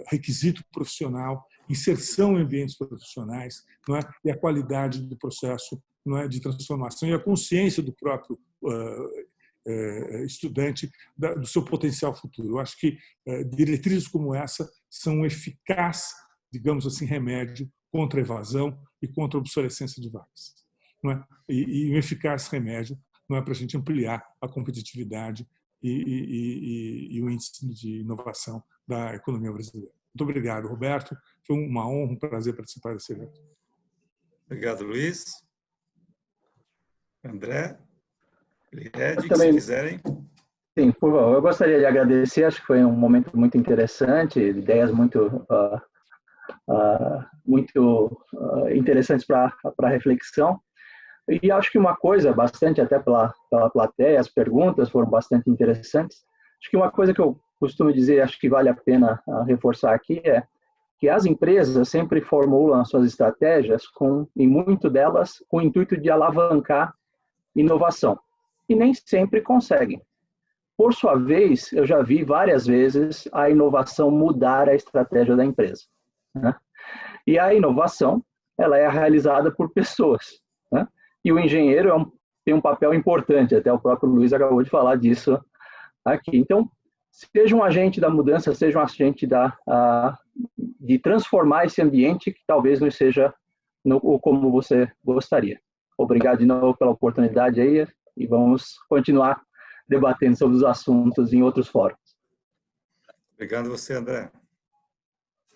requisito profissional, inserção em ambientes profissionais, não é? E a qualidade do processo, não é? De transformação e a consciência do próprio estudante do seu potencial futuro. Eu acho que diretrizes como essa são um eficaz, digamos assim, remédio contra a evasão e contra a obsolescência de vagas. Não é? E um eficaz remédio, não é, para a gente ampliar a competitividade e o índice de inovação da economia brasileira. Muito obrigado, Roberto. Foi uma honra, um prazer participar desse evento. Obrigado, Luiz. André, Lied, também, se quiserem. Sim, por favor. Eu gostaria de agradecer, acho que foi um momento muito interessante, ideias muito interessantes para reflexão. E acho que uma coisa bastante, até pela plateia, as perguntas foram bastante interessantes. Acho que uma coisa que eu costumo dizer, acho que vale a pena reforçar aqui, é que as empresas sempre formulam suas estratégias, e muito delas, com o intuito de alavancar inovação. E nem sempre conseguem. Por sua vez, eu já vi várias vezes a inovação mudar a estratégia da empresa, né? E a inovação, ela é realizada por pessoas, né? E o engenheiro tem um papel importante, até o próprio Luiz acabou de falar disso aqui. Então, seja um agente da mudança, seja um agente de transformar esse ambiente que talvez não seja como você gostaria. Obrigado de novo pela oportunidade aí e vamos continuar debatendo sobre os assuntos em outros fóruns. Obrigado a você, André.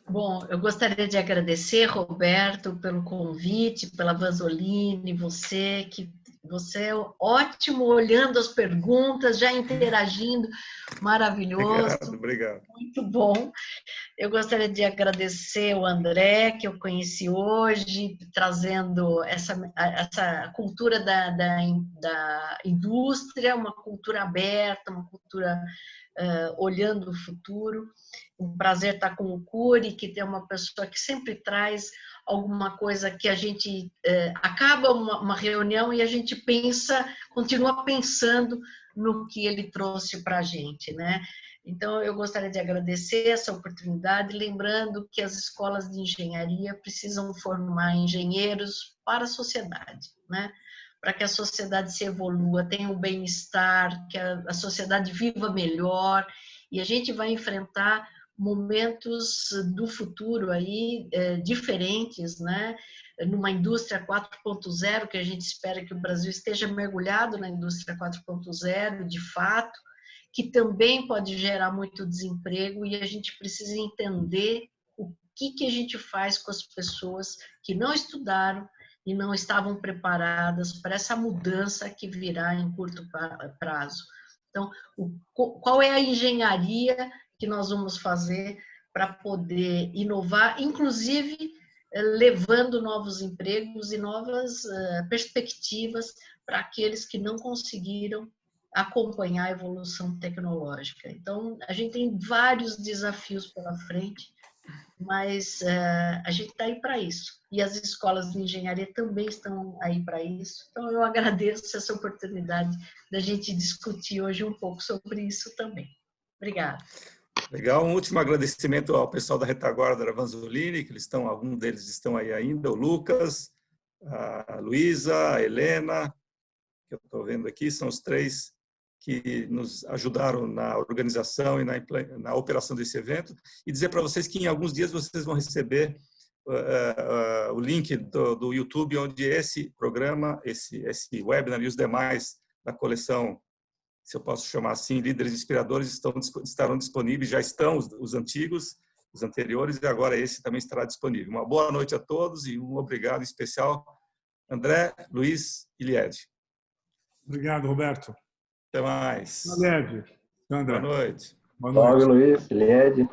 Bom, eu gostaria de agradecer, Roberto, pelo convite, pela Vanzolini, você é ótimo olhando as perguntas, já interagindo, maravilhoso. Obrigado. Muito bom. Eu gostaria de agradecer o André, que eu conheci hoje, trazendo essa cultura da indústria, uma cultura aberta, uma cultura olhando o futuro. Um prazer estar com o Cury, que tem uma pessoa que sempre traz alguma coisa que a gente acaba uma reunião e a gente continua pensando no que ele trouxe para a gente, né? Então, eu gostaria de agradecer essa oportunidade, lembrando que as escolas de engenharia precisam formar engenheiros para a sociedade, né? Para que a sociedade se evolua, tenha um bem-estar, que a sociedade viva melhor, e a gente vai enfrentar momentos do futuro aí diferentes, né? Numa indústria 4.0, que a gente espera que o Brasil esteja mergulhado na indústria 4.0, de fato, que também pode gerar muito desemprego, e a gente precisa entender o que a gente faz com as pessoas que não estudaram e não estavam preparadas para essa mudança que virá em curto prazo. Então, qual é a engenharia que nós vamos fazer para poder inovar, inclusive levando novos empregos e novas perspectivas para aqueles que não conseguiram acompanhar a evolução tecnológica. Então, a gente tem vários desafios pela frente, mas a gente está aí para isso. E as escolas de engenharia também estão aí para isso. Então, eu agradeço essa oportunidade da gente discutir hoje um pouco sobre isso também. Obrigada. Legal. Um último agradecimento ao pessoal da retaguarda da Vanzolini, que alguns deles estão aí ainda, o Lucas, a Luísa, a Helena, que eu estou vendo aqui, são os três que nos ajudaram na organização e na operação desse evento, e dizer para vocês que em alguns dias vocês vão receber o link do YouTube, onde esse programa, esse webinar e os demais da coleção, se eu posso chamar assim, Líderes Inspiradores, estarão disponíveis, já estão os antigos, os anteriores, e agora esse também estará disponível. Uma boa noite a todos e um obrigado especial, André, Luiz e Lied. Obrigado, Roberto. Até mais. Boa noite. Boa noite. Boa noite. Luiz, Lied.